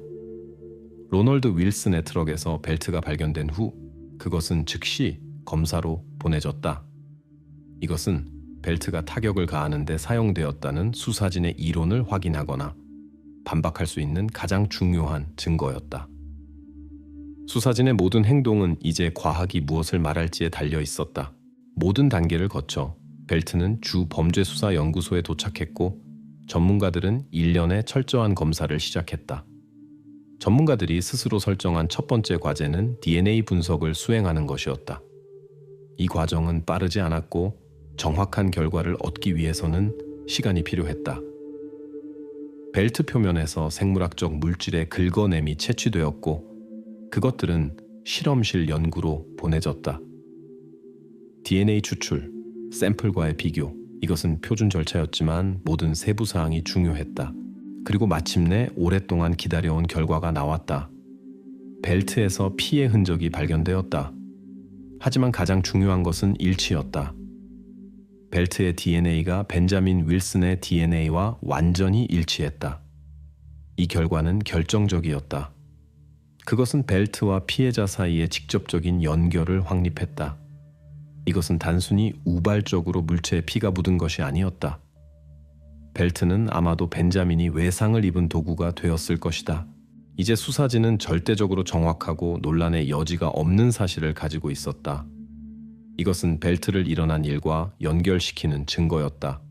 로널드 윌슨의 트럭에서 벨트가 발견된 후 그것은 즉시 검사로 보내졌다. 이것은 벨트가 타격을 가하는 데 사용되었다는 수사진의 이론을 확인하거나 반박할 수 있는 가장 중요한 증거였다. 수사진의 모든 행동은 이제 과학이 무엇을 말할지에 달려 있었다. 모든 단계를 거쳐 벨트는 주 범죄수사연구소에 도착했고 전문가들은 일련의 철저한 검사를 시작했다. 전문가들이 스스로 설정한 첫 번째 과제는 DNA 분석을 수행하는 것이었다. 이 과정은 빠르지 않았고 정확한 결과를 얻기 위해서는 시간이 필요했다. 벨트 표면에서 생물학적 물질의 긁어냄이 채취되었고 그것들은 실험실 연구로 보내졌다. DNA 추출, 샘플과의 비교, 이것은 표준 절차였지만 모든 세부 사항이 중요했다. 그리고 마침내 오랫동안 기다려온 결과가 나왔다. 벨트에서 피의 흔적이 발견되었다. 하지만 가장 중요한 것은 일치였다. 벨트의 DNA가 벤자민 윌슨의 DNA와 완전히 일치했다. 이 결과는 결정적이었다. 그것은 벨트와 피해자 사이의 직접적인 연결을 확립했다. 이것은 단순히 우발적으로 물체에 피가 묻은 것이 아니었다. 벨트는 아마도 벤자민이 외상을 입은 도구가 되었을 것이다. 이제 수사진은 절대적으로 정확하고 논란의 여지가 없는 사실을 가지고 있었다. 이것은 벨트를 일어난 일과 연결시키는 증거였다.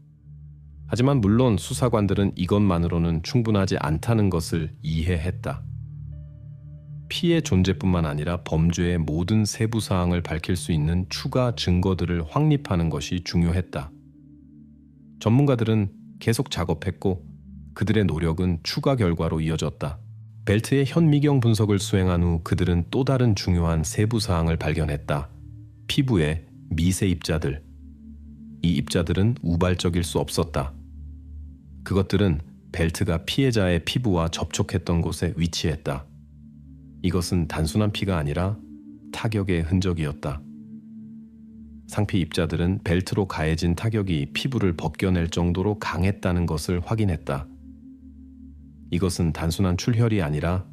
하지만 물론 수사관들은 이것만으로는 충분하지 않다는 것을 이해했다. 피의 존재뿐만 아니라 범죄의 모든 세부 사항을 밝힐 수 있는 추가 증거들을 확립하는 것이 중요했다. 전문가들은 계속 작업했고 그들의 노력은 추가 결과로 이어졌다. 벨트의 현미경 분석을 수행한 후 그들은 또 다른 중요한 세부 사항을 발견했다. 피부의 미세 입자들. 이 입자들은 우발적일 수 없었다. 그것들은 벨트가 피해자의 피부와 접촉했던 곳에 위치했다. 이것은 단순한 피가 아니라 타격의 흔적이었다. 상피 입자들은 벨트로 가해진 타격이 피부를 벗겨낼 정도로 강했다는 것을 확인했다. 이것은 단순한 출혈이 아니라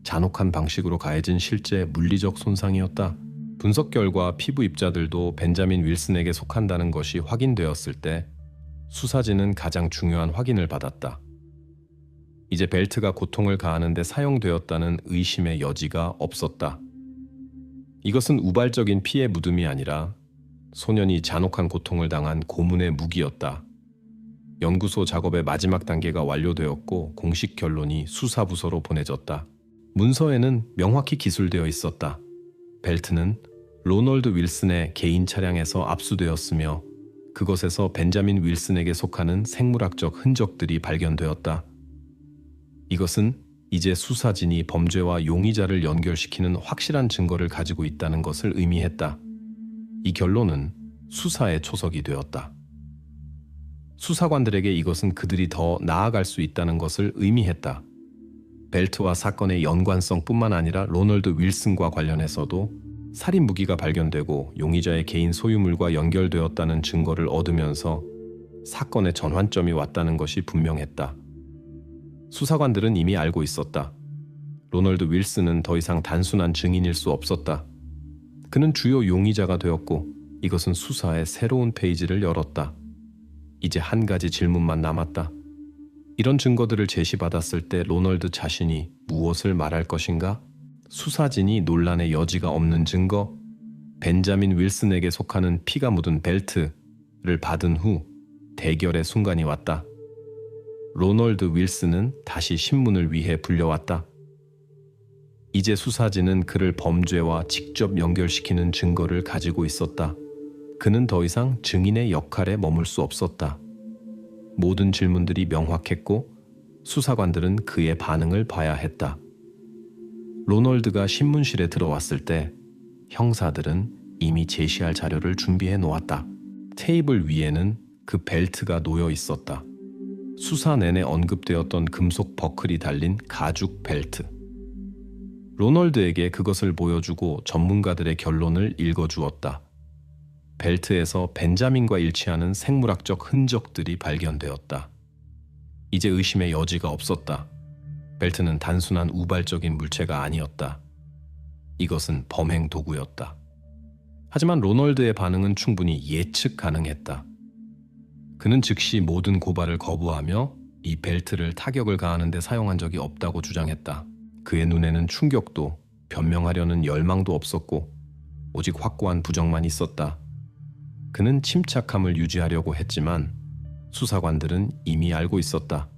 잔혹한 방식으로 가해진 실제 물리적 손상이었다. 분석 결과 피부 입자들도 벤자민 윌슨에게 속한다는 것이 확인되었을 때 수사진은 가장 중요한 확인을 받았다. 이제 벨트가 고통을 가하는 데 사용되었다는 의심의 여지가 없었다. 이것은 우발적인 피의 묻음이 아니라 소년이 잔혹한 고통을 당한 고문의 무기였다. 연구소 작업의 마지막 단계가 완료되었고 공식 결론이 수사부서로 보내졌다. 문서에는 명확히 기술되어 있었다. 벨트는 로널드 윌슨의 개인 차량에서 압수되었으며 그것에서 벤자민 윌슨에게 속하는 생물학적 흔적들이 발견되었다. 이것은 이제 수사진이 범죄와 용의자를 연결시키는 확실한 증거를 가지고 있다는 것을 의미했다. 이 결론은 수사의 초석이 되었다. 수사관들에게 이것은 그들이 더 나아갈 수 있다는 것을 의미했다. 벨트와 사건의 연관성뿐만 아니라 로널드 윌슨과 관련해서도 살인 무기가 발견되고 용의자의 개인 소유물과 연결되었다는 증거를 얻으면서 사건의 전환점이 왔다는 것이 분명했다. 수사관들은 이미 알고 있었다. 로널드 윌슨은 더 이상 단순한 증인일 수 없었다. 그는 주요 용의자가 되었고 이것은 수사의 새로운 페이지를 열었다. 이제 한 가지 질문만 남았다. 이런 증거들을 제시받았을 때 로널드 자신이 무엇을 말할 것인가? 수사진이 논란의 여지가 없는 증거, 벤자민 윌슨에게 속하는 피가 묻은 벨트를 받은 후 대결의 순간이 왔다. 로널드 윌슨은 다시 신문을 위해 불려왔다. 이제 수사진은 그를 범죄와 직접 연결시키는 증거를 가지고 있었다. 그는 더 이상 증인의 역할에 머물 수 없었다. 모든 질문들이 명확했고 수사관들은 그의 반응을 봐야 했다. 로널드가 신문실에 들어왔을 때 형사들은 이미 제시할 자료를 준비해 놓았다. 테이블 위에는 그 벨트가 놓여 있었다. 수사 내내 언급되었던 금속 버클이 달린 가죽 벨트. 로널드에게 그것을 보여주고 전문가들의 결론을 읽어주었다. 벨트에서 벤자민과 일치하는 생물학적 흔적들이 발견되었다. 이제 의심의 여지가 없었다. 벨트는 단순한 우발적인 물체가 아니었다. 이것은 범행 도구였다. 하지만 로널드의 반응은 충분히 예측 가능했다. 그는 즉시 모든 고발을 거부하며 이 벨트를 타격을 가하는 데 사용한 적이 없다고 주장했다. 그의 눈에는 충격도 변명하려는 열망도 없었고 오직 확고한 부정만 있었다. 그는 침착함을 유지하려고 했지만 수사관들은 이미 알고 있었다.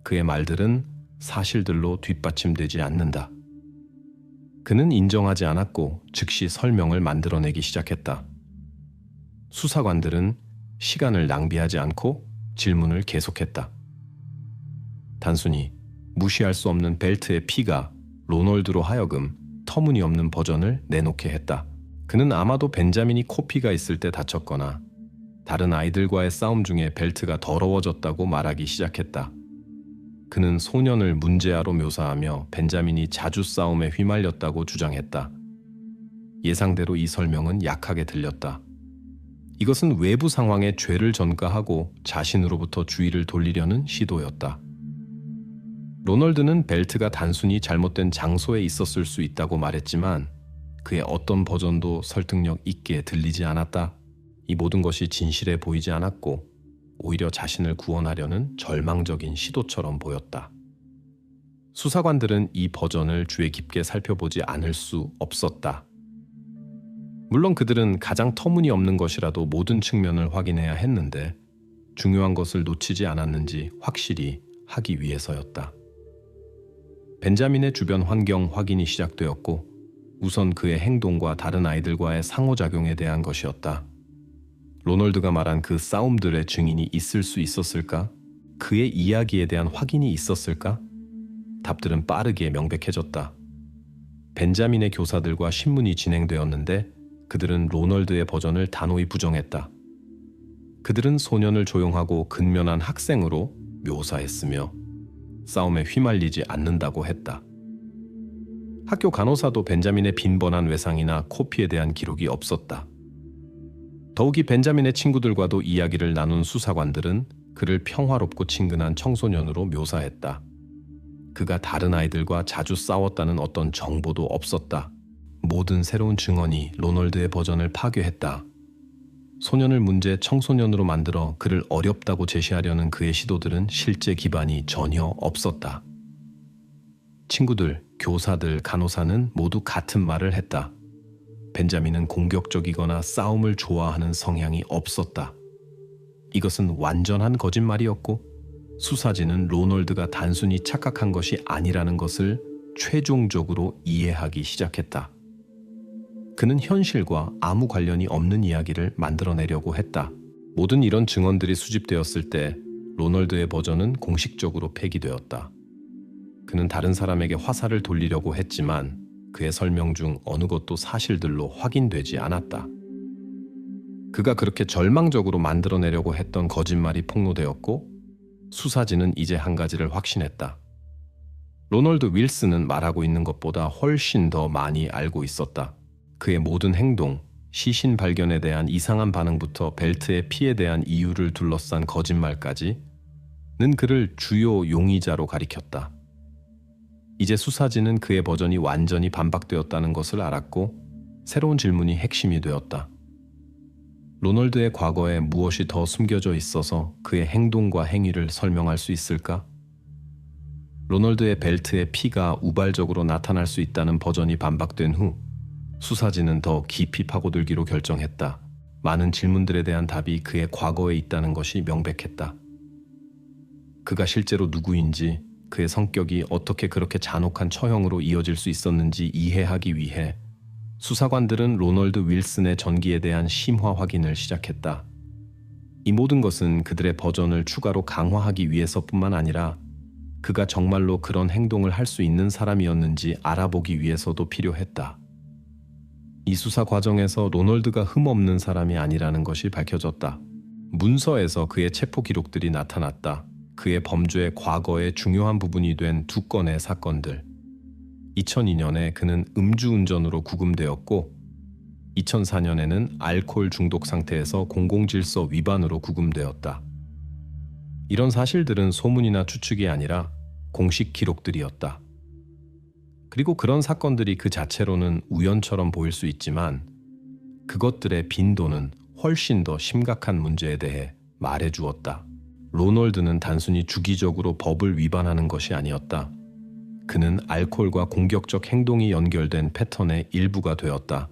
그의 말들은 사실들로 뒷받침되지 않는다. 그는 인정하지 않았고 즉시 설명을 만들어내기 시작했다. 수사관들은 시간을 낭비하지 않고 질문을 계속했다. 단순히 무시할 수 없는 벨트의 피가 로널드로 하여금 터무니없는 버전을 내놓게 했다. 그는 아마도 벤자민이 코피가 있을 때 다쳤거나 다른 아이들과의 싸움 중에 벨트가 더러워졌다고 말하기 시작했다. 그는 소년을 문제아로 묘사하며 벤자민이 자주 싸움에 휘말렸다고 주장했다. 예상대로 이 설명은 약하게 들렸다. 이것은 외부 상황에 죄를 전가하고 자신으로부터 주의를 돌리려는 시도였다. 로널드는 벨트가 단순히 잘못된 장소에 있었을 수 있다고 말했지만 그의 어떤 버전도 설득력 있게 들리지 않았다. 이 모든 것이 진실해 보이지 않았고 오히려 자신을 구원하려는 절망적인 시도처럼 보였다. 수사관들은 이 버전을 주의 깊게 살펴보지 않을 수 없었다. 물론 그들은 가장 터무니없는 것이라도 모든 측면을 확인해야 했는데 중요한 것을 놓치지 않았는지 확실히 하기 위해서였다. 벤자민의 주변 환경 확인이 시작되었고 우선 그의 행동과 다른 아이들과의 상호작용에 대한 것이었다. 로널드가 말한 그 싸움들의 증인이 있을 수 있었을까? 그의 이야기에 대한 확인이 있었을까? 답들은 빠르게 명백해졌다. 벤자민의 교사들과 신문이 진행되었는데 그들은 로널드의 버전을 단호히 부정했다. 그들은 소년을 조용하고 근면한 학생으로 묘사했으며 싸움에 휘말리지 않는다고 했다. 학교 간호사도 벤자민의 빈번한 외상이나 코피에 대한 기록이 없었다. 더욱이 벤자민의 친구들과도 이야기를 나눈 수사관들은 그를 평화롭고 친근한 청소년으로 묘사했다. 그가 다른 아이들과 자주 싸웠다는 어떤 정보도 없었다. 모든 새로운 증언이 로널드의 버전을 파괴했다. 소년을 문제 청소년으로 만들어 그를 어렵다고 제시하려는 그의 시도들은 실제 기반이 전혀 없었다. 친구들, 교사들, 간호사는 모두 같은 말을 했다. 벤자민은 공격적이거나 싸움을 좋아하는 성향이 없었다. 이것은 완전한 거짓말이었고 수사진은 로널드가 단순히 착각한 것이 아니라는 것을 최종적으로 이해하기 시작했다. 그는 현실과 아무 관련이 없는 이야기를 만들어내려고 했다. 모든 이런 증언들이 수집되었을 때 로널드의 버전은 공식적으로 폐기되었다. 그는 다른 사람에게 화살을 돌리려고 했지만 그의 설명 중 어느 것도 사실들로 확인되지 않았다. 그가 그렇게 절망적으로 만들어내려고 했던 거짓말이 폭로되었고 수사진은 이제 한 가지를 확신했다. 로널드 윌슨은 말하고 있는 것보다 훨씬 더 많이 알고 있었다. 그의 모든 행동, 시신 발견에 대한 이상한 반응부터 벨트의 피에 대한 이유를 둘러싼 거짓말까지는 그를 주요 용의자로 가리켰다. 이제 수사진은 그의 버전이 완전히 반박되었다는 것을 알았고 새로운 질문이 핵심이 되었다. 로널드의 과거에 무엇이 더 숨겨져 있어서 그의 행동과 행위를 설명할 수 있을까? 로널드의 벨트에 피가 우발적으로 나타날 수 있다는 버전이 반박된 후 수사진은 더 깊이 파고들기로 결정했다. 많은 질문들에 대한 답이 그의 과거에 있다는 것이 명백했다. 그가 실제로 누구인지, 그의 성격이 어떻게 그렇게 잔혹한 처형으로 이어질 수 있었는지 이해하기 위해 수사관들은 로널드 윌슨의 전기에 대한 심화 확인을 시작했다. 이 모든 것은 그들의 버전을 추가로 강화하기 위해서뿐만 아니라 그가 정말로 그런 행동을 할 수 있는 사람이었는지 알아보기 위해서도 필요했다. 이 수사 과정에서 로널드가 흠없는 사람이 아니라는 것이 밝혀졌다. 문서에서 그의 체포 기록들이 나타났다. 그의 범죄의 과거의 중요한 부분이 된 두 건의 사건들. 2002년에 그는 음주운전으로 구금되었고 2004년에는 알코올 중독 상태에서 공공질서 위반으로 구금되었다. 이런 사실들은 소문이나 추측이 아니라 공식 기록들이었다. 그리고 그런 사건들이 그 자체로는 우연처럼 보일 수 있지만 그것들의 빈도는 훨씬 더 심각한 문제에 대해 말해주었다. 로널드는 단순히 주기적으로 법을 위반하는 것이 아니었다. 그는 알코올과 공격적 행동이 연결된 패턴의 일부가 되었다.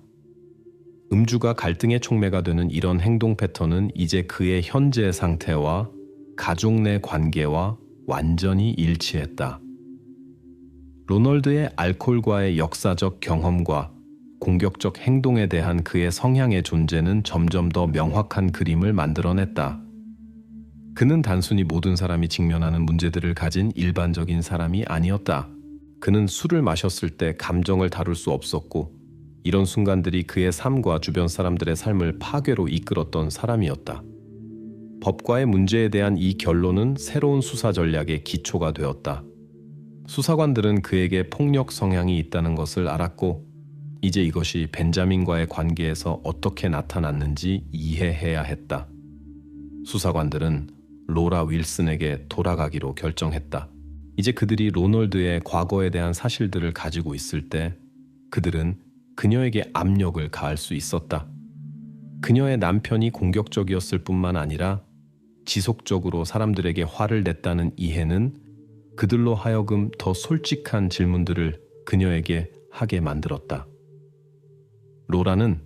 음주가 갈등의 촉매가 되는 이런 행동 패턴은 이제 그의 현재 상태와 가족 내 관계와 완전히 일치했다. 로널드의 알코올과의 역사적 경험과 공격적 행동에 대한 그의 성향의 존재는 점점 더 명확한 그림을 만들어냈다. 그는 단순히 모든 사람이 직면하는 문제들을 가진 일반적인 사람이 아니었다. 그는 술을 마셨을 때 감정을 다룰 수 없었고 이런 순간들이 그의 삶과 주변 사람들의 삶을 파괴로 이끌었던 사람이었다. 법과의 문제에 대한 이 결론은 새로운 수사 전략의 기초가 되었다. 수사관들은 그에게 폭력 성향이 있다는 것을 알았고 이제 이것이 벤자민과의 관계에서 어떻게 나타났는지 이해해야 했다. 수사관들은 로라 윌슨에게 돌아가기로 결정했다. 이제 그들이 로널드의 과거에 대한 사실들을 가지고 있을 때 그들은 그녀에게 압력을 가할 수 있었다. 그녀의 남편이 공격적이었을 뿐만 아니라 지속적으로 사람들에게 화를 냈다는 이해는 그들로 하여금 더 솔직한 질문들을 그녀에게 하게 만들었다. 로라는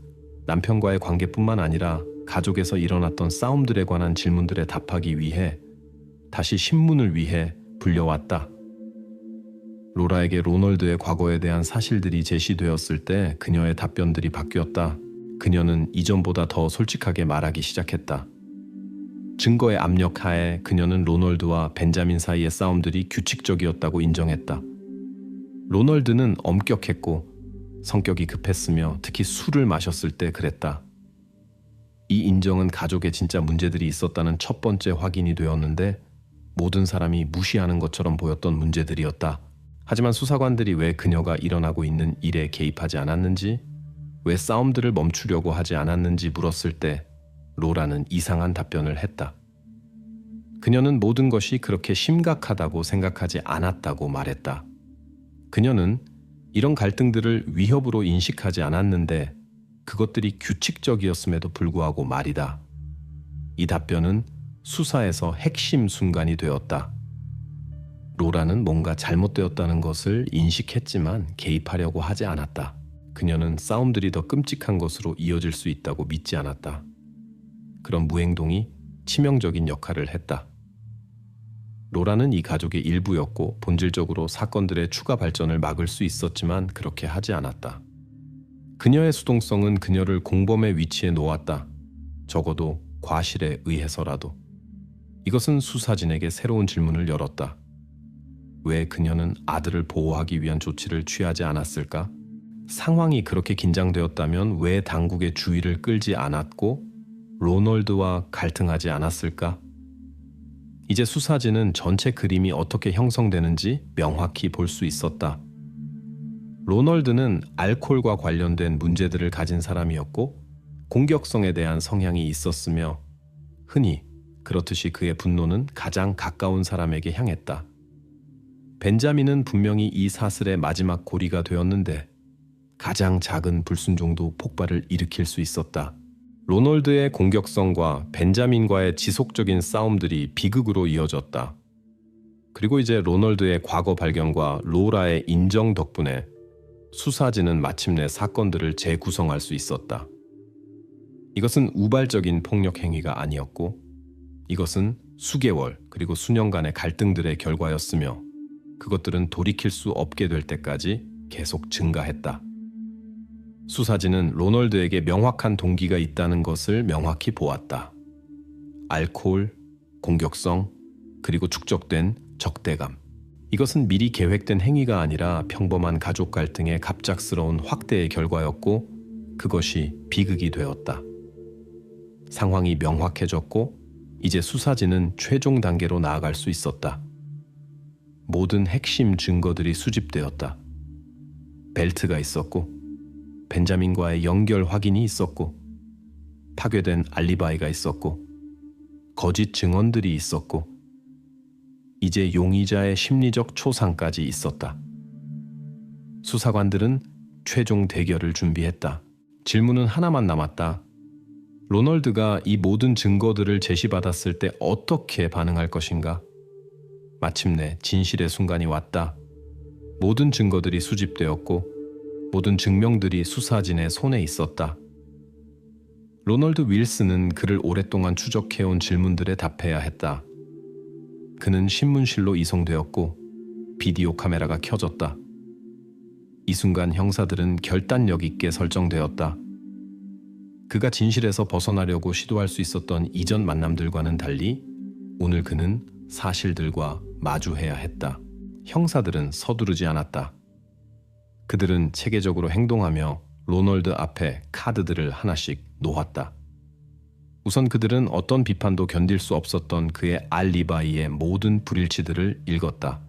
남편과의 관계뿐만 아니라 가족에서 일어났던 싸움들에 관한 질문들에 답하기 위해 다시 신문을 위해 불려왔다. 로라에게 로널드의 과거에 대한 사실들이 제시되었을 때 그녀의 답변들이 바뀌었다. 그녀는 이전보다 더 솔직하게 말하기 시작했다. 증거의 압력 하에 그녀는 로널드와 벤자민 사이의 싸움들이 규칙적이었다고 인정했다. 로널드는 엄격했고 성격이 급했으며 특히 술을 마셨을 때 그랬다. 이 인정은 가족에 진짜 문제들이 있었다는 첫 번째 확인이 되었는데 모든 사람이 무시하는 것처럼 보였던 문제들이었다. 하지만 수사관들이 왜 그녀가 일어나고 있는 일에 개입하지 않았는지, 왜 싸움들을 멈추려고 하지 않았는지 물었을 때 로라는 이상한 답변을 했다. 그녀는 모든 것이 그렇게 심각하다고 생각하지 않았다고 말했다. 그녀는 이런 갈등들을 위협으로 인식하지 않았는데 그것들이 규칙적이었음에도 불구하고 말이다. 이 답변은 수사에서 핵심 순간이 되었다. 로라는 뭔가 잘못되었다는 것을 인식했지만 개입하려고 하지 않았다. 그녀는 싸움들이 더 끔찍한 것으로 이어질 수 있다고 믿지 않았다. 그런 무행동이 치명적인 역할을 했다. 로라는 이 가족의 일부였고 본질적으로 사건들의 추가 발전을 막을 수 있었지만 그렇게 하지 않았다. 그녀의 수동성은 그녀를 공범의 위치에 놓았다. 적어도 과실에 의해서라도. 이것은 수사진에게 새로운 질문을 열었다. 왜 그녀는 아들을 보호하기 위한 조치를 취하지 않았을까? 상황이 그렇게 긴장되었다면 왜 당국의 주의를 끌지 않았고 로널드와 갈등하지 않았을까? 이제 수사진은 전체 그림이 어떻게 형성되는지 명확히 볼 수 있었다. 로널드는 알코올과 관련된 문제들을 가진 사람이었고 공격성에 대한 성향이 있었으며 흔히 그렇듯이 그의 분노는 가장 가까운 사람에게 향했다. 벤자민은 분명히 이 사슬의 마지막 고리가 되었는데 가장 작은 불순종도 폭발을 일으킬 수 있었다. 로널드의 공격성과 벤자민과의 지속적인 싸움들이 비극으로 이어졌다. 그리고 이제 로널드의 과거 발견과 로라의 인정 덕분에 수사진은 마침내 사건들을 재구성할 수 있었다. 이것은 우발적인 폭력 행위가 아니었고 이것은 수개월 그리고 수년간의 갈등들의 결과였으며 그것들은 돌이킬 수 없게 될 때까지 계속 증가했다. 수사진은 로널드에게 명확한 동기가 있다는 것을 명확히 보았다. 알코올, 공격성, 그리고 축적된 적대감. 이것은 미리 계획된 행위가 아니라 평범한 가족 갈등의 갑작스러운 확대의 결과였고 그것이 비극이 되었다. 상황이 명확해졌고 이제 수사진은 최종 단계로 나아갈 수 있었다. 모든 핵심 증거들이 수집되었다. 벨트가 있었고 벤자민과의 연결 확인이 있었고 파괴된 알리바이가 있었고 거짓 증언들이 있었고 이제 용의자의 심리적 초상까지 있었다. 수사관들은 최종 대결을 준비했다. 질문은 하나만 남았다. 로널드가 이 모든 증거들을 제시받았을 때 어떻게 반응할 것인가? 마침내 진실의 순간이 왔다. 모든 증거들이 수집되었고 모든 증명들이 수사진의 손에 있었다. 로널드 윌슨은 그를 오랫동안 추적해온 질문들에 답해야 했다. 그는 신문실로 이송되었고 비디오 카메라가 켜졌다. 이 순간 형사들은 결단력 있게 설정되었다. 그가 진실에서 벗어나려고 시도할 수 있었던 이전 만남들과는 달리 오늘 그는 사실들과 마주해야 했다. 형사들은 서두르지 않았다. 그들은 체계적으로 행동하며 로널드 앞에 카드들을 하나씩 놓았다. 우선 그들은 어떤 비판도 견딜 수 없었던 그의 알리바이의 모든 불일치들을 읽었다.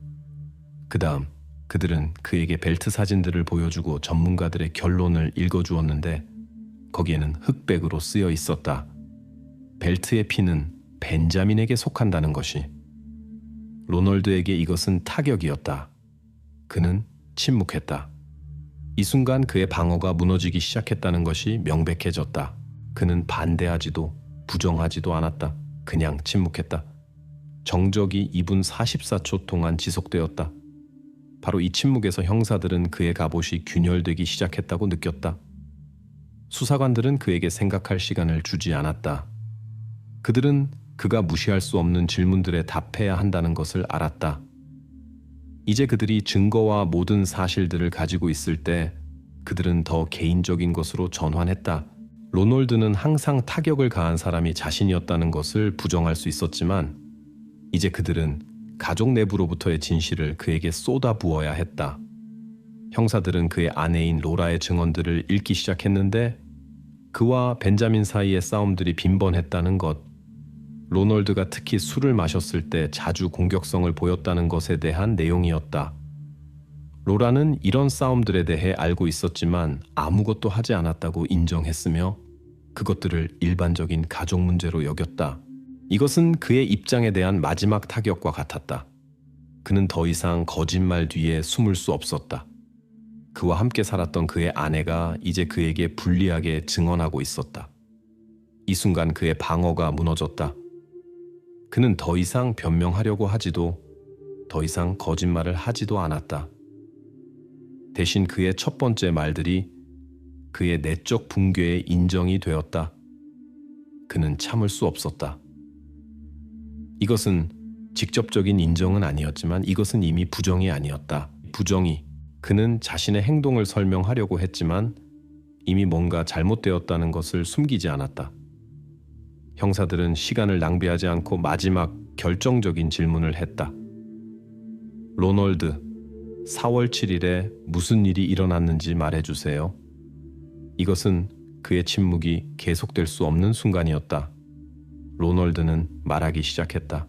그 다음 그들은 그에게 벨트 사진들을 보여주고 전문가들의 결론을 읽어주었는데 거기에는 흑백으로 쓰여 있었다. 벨트의 피는 벤자민에게 속한다는 것이. 로널드에게 이것은 타격이었다. 그는 침묵했다. 이 순간 그의 방어가 무너지기 시작했다는 것이 명백해졌다. 그는 반대하지도 부정하지도 않았다. 그냥 침묵했다. 정적이 2분 44초 동안 지속되었다. 바로 이 침묵에서 형사들은 그의 갑옷이 균열되기 시작했다고 느꼈다. 수사관들은 그에게 생각할 시간을 주지 않았다. 그들은 그가 무시할 수 없는 질문들에 답해야 한다는 것을 알았다. 이제 그들이 증거와 모든 사실들을 가지고 있을 때 그들은 더 개인적인 것으로 전환했다. 로널드는 항상 타격을 가한 사람이 자신이었다는 것을 부정할 수 있었지만 이제 그들은 가족 내부로부터의 진실을 그에게 쏟아부어야 했다. 형사들은 그의 아내인 로라의 증언들을 읽기 시작했는데 그와 벤자민 사이의 싸움들이 빈번했다는 것, 로널드가 특히 술을 마셨을 때 자주 공격성을 보였다는 것에 대한 내용이었다. 로라는 이런 싸움들에 대해 알고 있었지만 아무것도 하지 않았다고 인정했으며 그것들을 일반적인 가족 문제로 여겼다. 이것은 그의 입장에 대한 마지막 타격과 같았다. 그는 더 이상 거짓말 뒤에 숨을 수 없었다. 그와 함께 살았던 그의 아내가 이제 그에게 불리하게 증언하고 있었다. 이 순간 그의 방어가 무너졌다. 그는 더 이상 변명하려고 하지도 더 이상 거짓말을 하지도 않았다. 대신 그의 첫 번째 말들이 그의 내적 붕괴의 인정이 되었다. 그는 참을 수 없었다. 이것은 직접적인 인정은 아니었지만 이것은 이미 부정이 아니었다. 부정이 그는 자신의 행동을 설명하려고 했지만 이미 뭔가 잘못되었다는 것을 숨기지 않았다. 형사들은 시간을 낭비하지 않고 마지막 결정적인 질문을 했다. 로널드, 4월 7일에 무슨 일이 일어났는지 말해주세요. 이것은 그의 침묵이 계속될 수 없는 순간이었다. 로널드는 말하기 시작했다.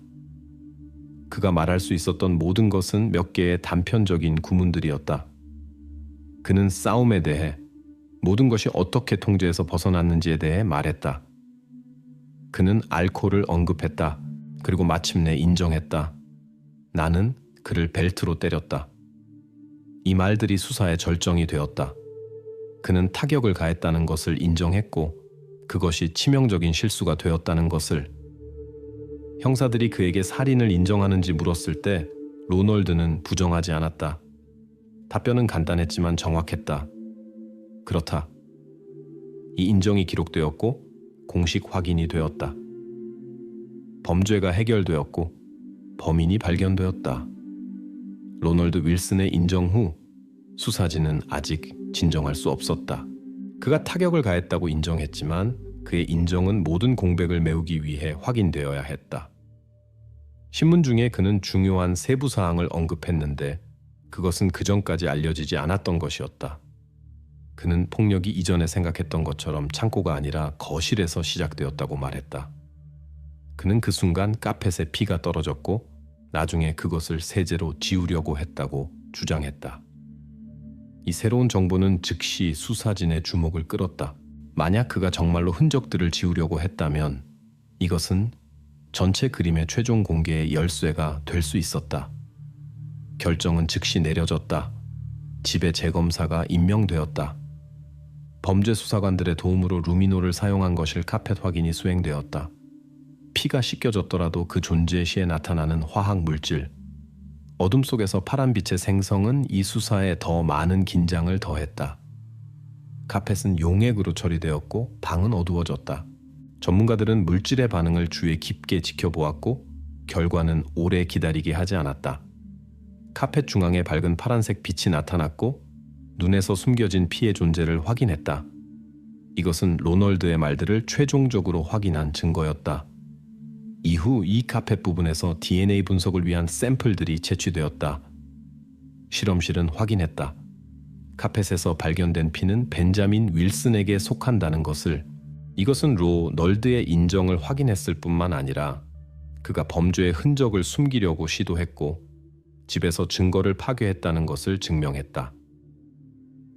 그가 말할 수 있었던 모든 것은 몇 개의 단편적인 구문들이었다. 그는 싸움에 대해, 모든 것이 어떻게 통제에서 벗어났는지에 대해 말했다. 그는 알코올을 언급했다. 그리고 마침내 인정했다. 나는 그를 벨트로 때렸다. 이 말들이 수사의 절정이 되었다. 그는 타격을 가했다는 것을 인정했고 그것이 치명적인 실수가 되었다는 것을. 형사들이 그에게 살인을 인정하는지 물었을 때 로널드는 부정하지 않았다. 답변은 간단했지만 정확했다. 그렇다. 이 인정이 기록되었고 공식 확인이 되었다. 범죄가 해결되었고 범인이 발견되었다. 로널드 윌슨의 인정 후 수사진은 아직 진정할 수 없었다. 그가 타격을 가했다고 인정했지만 그의 인정은 모든 공백을 메우기 위해 확인되어야 했다. 신문 중에 그는 중요한 세부 사항을 언급했는데 그것은 그전까지 알려지지 않았던 것이었다. 그는 폭력이 이전에 생각했던 것처럼 창고가 아니라 거실에서 시작되었다고 말했다. 그는 그 순간 카펫에 피가 떨어졌고 나중에 그것을 세제로 지우려고 했다고 주장했다. 이 새로운 정보는 즉시 수사진의 주목을 끌었다. 만약 그가 정말로 흔적들을 지우려고 했다면 이것은 전체 그림의 최종 공개의 열쇠가 될 수 있었다. 결정은 즉시 내려졌다. 집의 재검사가 임명되었다. 범죄 수사관들의 도움으로 루미노를 사용한 것일 카펫 확인이 수행되었다. 피가 씻겨졌더라도 그 존재 시에 나타나는 화학 물질, 어둠 속에서 파란빛의 생성은 이 수사에 더 많은 긴장을 더했다. 카펫은 용액으로 처리되었고 방은 어두워졌다. 전문가들은 물질의 반응을 주의 깊게 지켜보았고 결과는 오래 기다리게 하지 않았다. 카펫 중앙에 밝은 파란색 빛이 나타났고 눈에서 숨겨진 피의 존재를 확인했다. 이것은 로널드의 말들을 최종적으로 확인한 증거였다. 이후 이 카펫 부분에서 DNA 분석을 위한 샘플들이 채취되었다. 실험실은 확인했다. 카펫에서 발견된 피는 벤자민 윌슨에게 속한다는 것을. 이것은 로널드의 인정을 확인했을 뿐만 아니라 그가 범죄의 흔적을 숨기려고 시도했고 집에서 증거를 파괴했다는 것을 증명했다.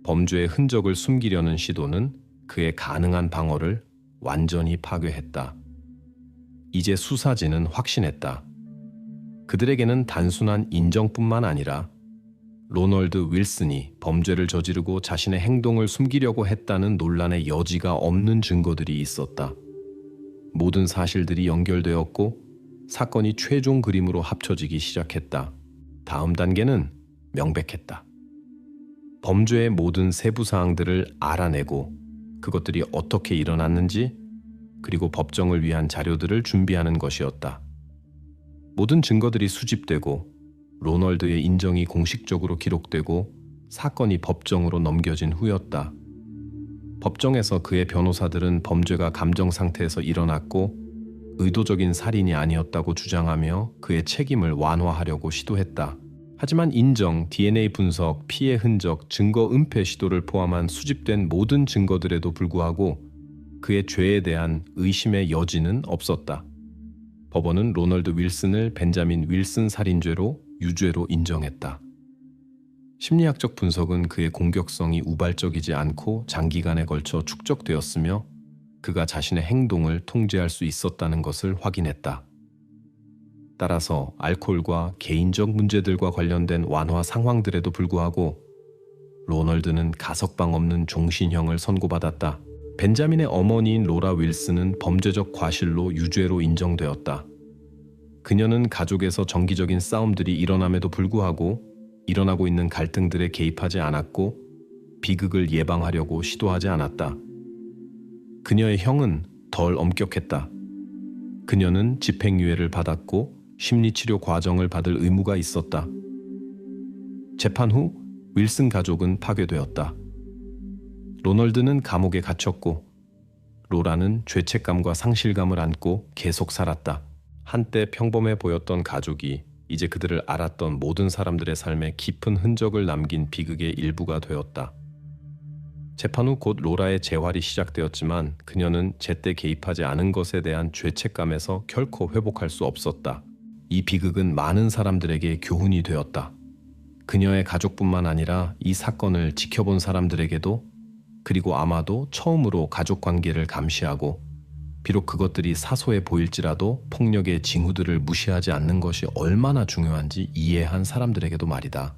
범죄의 흔적을 숨기려는 시도는 그의 가능한 방어를 완전히 파괴했다. 이제 수사진은 확신했다. 그들에게는 단순한 인정뿐만 아니라 로널드 윌슨이 범죄를 저지르고 자신의 행동을 숨기려고 했다는 논란의 여지가 없는 증거들이 있었다. 모든 사실들이 연결되었고 사건이 최종 그림으로 합쳐지기 시작했다. 다음 단계는 명백했다. 범죄의 모든 세부 사항들을 알아내고 그것들이 어떻게 일어났는지 그리고 법정을 위한 자료들을 준비하는 것이었다. 모든 증거들이 수집되고 로널드의 인정이 공식적으로 기록되고 사건이 법정으로 넘겨진 후였다. 법정에서 그의 변호사들은 범죄가 감정 상태에서 일어났고 의도적인 살인이 아니었다고 주장하며 그의 책임을 완화하려고 시도했다. 하지만 인정, DNA 분석, 피해 흔적, 증거 은폐 시도를 포함한 수집된 모든 증거들에도 불구하고 그의 죄에 대한 의심의 여지는 없었다. 법원은 로널드 윌슨을 벤자민 윌슨 살인죄로 유죄로 인정했다. 심리학적 분석은 그의 공격성이 우발적이지 않고 장기간에 걸쳐 축적되었으며 그가 자신의 행동을 통제할 수 있었다는 것을 확인했다. 따라서 알코올과 개인적 문제들과 관련된 완화 상황들에도 불구하고 로널드는 가석방 없는 종신형을 선고받았다. 벤자민의 어머니인 로라 윌슨은 범죄적 과실로 유죄로 인정되었다. 그녀는 가족에서 정기적인 싸움들이 일어남에도 불구하고 일어나고 있는 갈등들에 개입하지 않았고 비극을 예방하려고 시도하지 않았다. 그녀의 형은 덜 엄격했다. 그녀는 집행유예를 받았고 심리치료 과정을 받을 의무가 있었다. 재판 후 윌슨 가족은 파괴되었다. 로널드는 감옥에 갇혔고 로라는 죄책감과 상실감을 안고 계속 살았다. 한때 평범해 보였던 가족이 이제 그들을 알았던 모든 사람들의 삶에 깊은 흔적을 남긴 비극의 일부가 되었다. 재판 후 곧 로라의 재활이 시작되었지만 그녀는 제때 개입하지 않은 것에 대한 죄책감에서 결코 회복할 수 없었다. 이 비극은 많은 사람들에게 교훈이 되었다. 그녀의 가족뿐만 아니라 이 사건을 지켜본 사람들에게도, 그리고 아마도 처음으로 가족 관계를 감시하고 비록 그것들이 사소해 보일지라도 폭력의 징후들을 무시하지 않는 것이 얼마나 중요한지 이해한 사람들에게도 말이다.